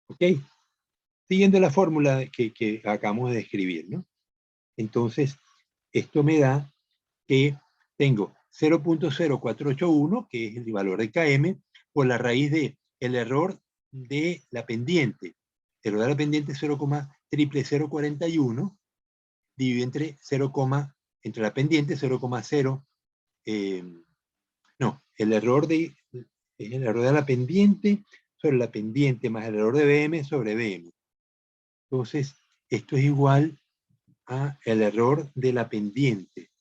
¿ok? Siguiendo la fórmula que acabamos de describir, ¿no? Entonces, esto me da que tengo 0.0481, que es el valor de Km, por la raíz de el error de la pendiente. El error de la pendiente es 0,00041, dividido entre 0, entre la pendiente 0,0, no, el error de la pendiente sobre la pendiente más el error de BM sobre BM. Entonces, esto es igual a el error de la pendiente.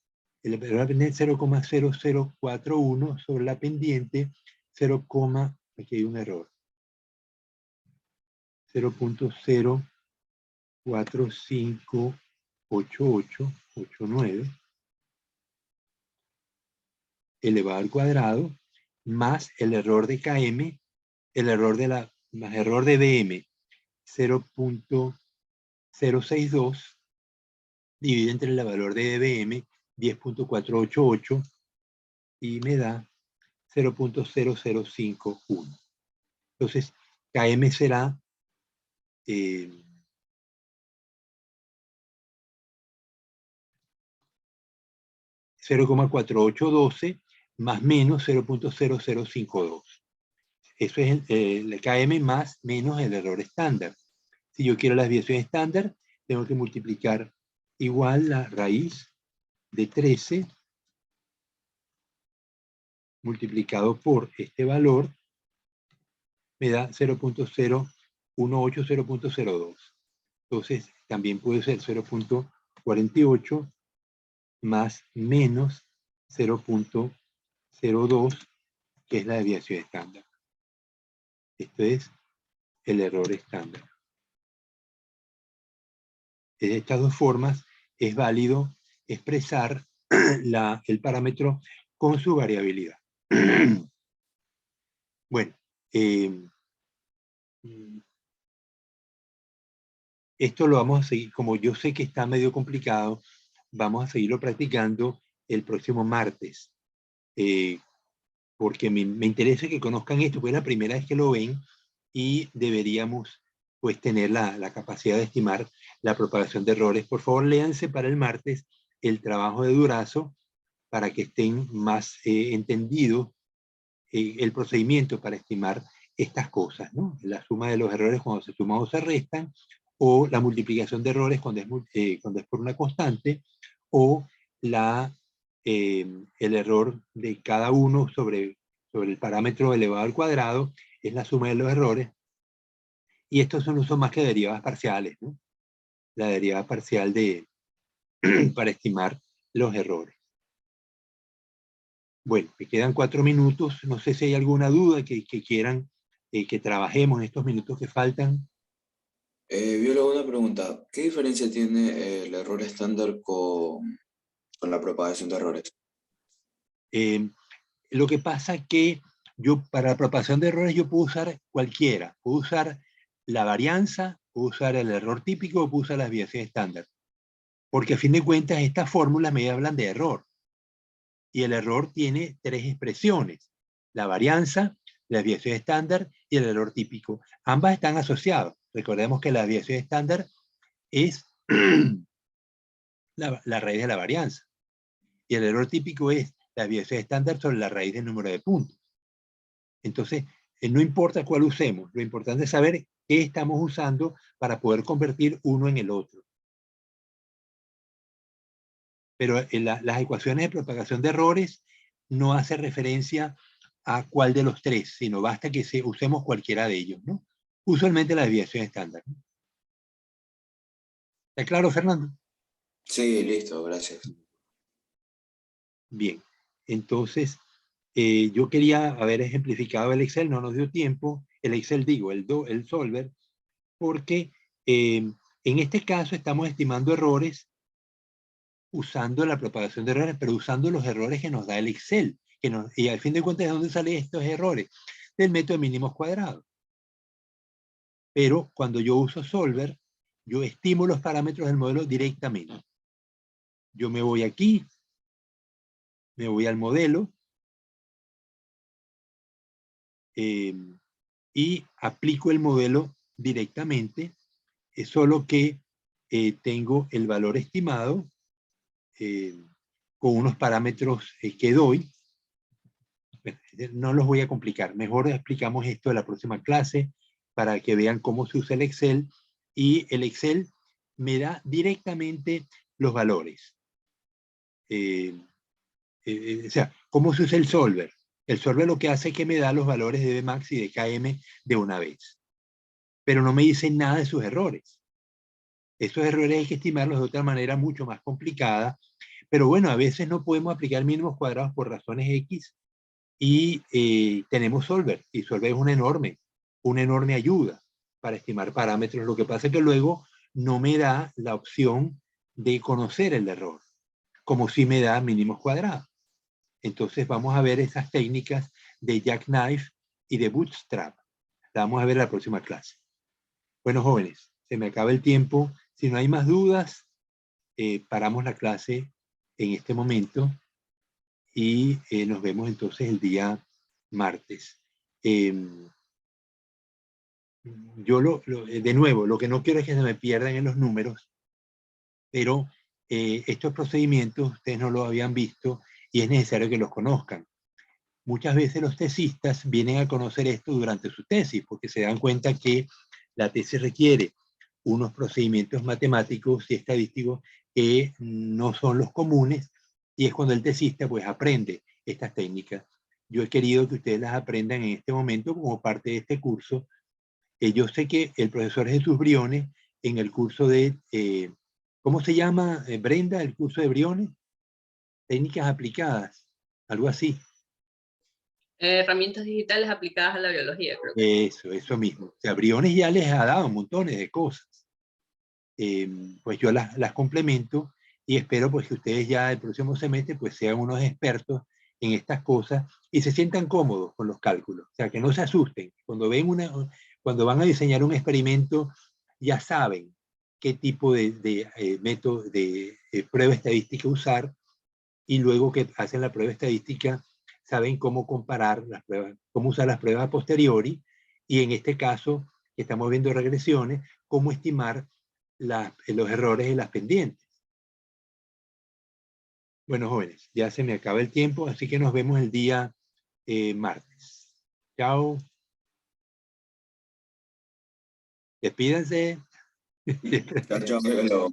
El error de la pendiente 0,0041 sobre la pendiente 0, aquí hay un error. 0.0458889 elevado al cuadrado más el error de Km, el error de más error de BM 0.062 dividido entre el valor de BM 10.488 y me da 0.0051. Entonces, Km será 0,4812 más menos 0.0052. Eso es el KM más menos el error estándar. Si yo quiero la desviación estándar, tengo que multiplicar igual la raíz de 13 multiplicado por este valor, me da 0.018, 0.02. Entonces, también puede ser 0.48 más menos 0.02, que es la desviación estándar. Esto es el error estándar. De estas dos formas es válido expresar el parámetro con su variabilidad. Bueno, esto lo vamos a seguir, como yo sé que está medio complicado, vamos a seguirlo practicando el próximo martes. Porque me interesa que conozcan esto, porque es la primera vez que lo ven y deberíamos pues tener la capacidad de estimar la propagación de errores. Por favor, léanse para el martes el trabajo de Durazo para que estén más entendidos el procedimiento para estimar estas cosas, ¿no? La suma de los errores cuando se suman o se restan, o la multiplicación de errores cuando es por una constante, o el error de cada uno sobre el parámetro elevado al cuadrado, es la suma de los errores. Y estos no son más que derivadas parciales, ¿no? La derivada parcial para estimar los errores. Bueno, me quedan 4 minutos. No sé si hay alguna duda que quieran que trabajemos en estos minutos que faltan. Biólogo, una pregunta. ¿Qué diferencia tiene el error estándar con la propagación de errores? Lo que pasa es que yo, para la propagación de errores, yo puedo usar cualquiera. Puedo usar la varianza, puedo usar el error típico, o puedo usar la desviación estándar. Porque a fin de cuentas, estas fórmulas me hablan de error. Y el error tiene 3 expresiones: la varianza, la desviación estándar y el error típico. Ambas están asociadas. Recordemos que la desviación estándar es la raíz de la varianza. Y el error típico es la desviación estándar sobre la raíz del número de puntos. Entonces, no importa cuál usemos, lo importante es saber qué estamos usando para poder convertir uno en el otro. Pero las ecuaciones de propagación de errores no hacen referencia a cuál de los 3, sino basta que usemos cualquiera de ellos, ¿no? Usualmente la desviación estándar, ¿no? ¿Está claro, Fernando? Sí, listo, gracias. Bien, entonces yo quería haber ejemplificado el Excel, no nos dio tiempo, el Excel digo, el Solver, porque en este caso estamos estimando errores usando la propagación de errores, pero usando los errores que nos da el Excel. Y al fin de cuentas, ¿de dónde salen estos errores? Del método de mínimos cuadrados. Pero cuando yo uso Solver, yo estimo los parámetros del modelo directamente. Yo me voy aquí, me voy al modelo, y aplico el modelo directamente, es solo que tengo el valor estimado con unos parámetros que doy. No los voy a complicar, mejor explicamos esto en la próxima clase para que vean cómo se usa el Excel, y el Excel me da directamente los valores. O sea, ¿cómo se usa el Solver? El Solver lo que hace es que me da los valores de Bmax y de Km de una vez, pero no me dice nada de sus errores. Esos errores hay que estimarlos de otra manera mucho más complicada, pero bueno, a veces no podemos aplicar mínimos cuadrados por razones X, y tenemos Solver, y Solver es una enorme ayuda para estimar parámetros. Lo que pasa es que luego no me da la opción de conocer el error, como si me da mínimos cuadrados. Entonces vamos a ver esas técnicas de Jackknife y de Bootstrap. La vamos a ver en la próxima clase. Bueno, jóvenes, se me acaba el tiempo. Si no hay más dudas, paramos la clase en este momento y nos vemos entonces el día martes. Yo de nuevo, lo que no quiero es que se me pierdan en los números, pero estos procedimientos ustedes no los habían visto y es necesario que los conozcan. muchas veces los tesistas vienen a conocer esto durante su tesis, porque se dan cuenta que la tesis requiere unos procedimientos matemáticos y estadísticos que no son los comunes, y es cuando el tesista pues aprende estas técnicas. Yo he querido que ustedes las aprendan en este momento como parte de este curso. Yo sé que el profesor Jesús Briones, en el curso de, ¿cómo se llama, Brenda, el curso de Briones? Técnicas aplicadas, algo así. Herramientas digitales aplicadas a la biología, creo que. Eso mismo. O sea, Briones ya les ha dado montones de cosas. Pues yo las complemento y espero pues que ustedes ya el próximo semestre pues sean unos expertos en estas cosas y se sientan cómodos con los cálculos. O sea, que no se asusten. Cuando van a diseñar un experimento, ya saben qué tipo de método de prueba estadística usar, y luego que hacen la prueba estadística, saben cómo comparar las pruebas, cómo usar las pruebas a posteriori, y en este caso, que estamos viendo regresiones, cómo estimar los errores y las pendientes. Bueno, jóvenes, ya se me acaba el tiempo, así que nos vemos el día martes. Chao. Despídense. Chao, chao, biólogo.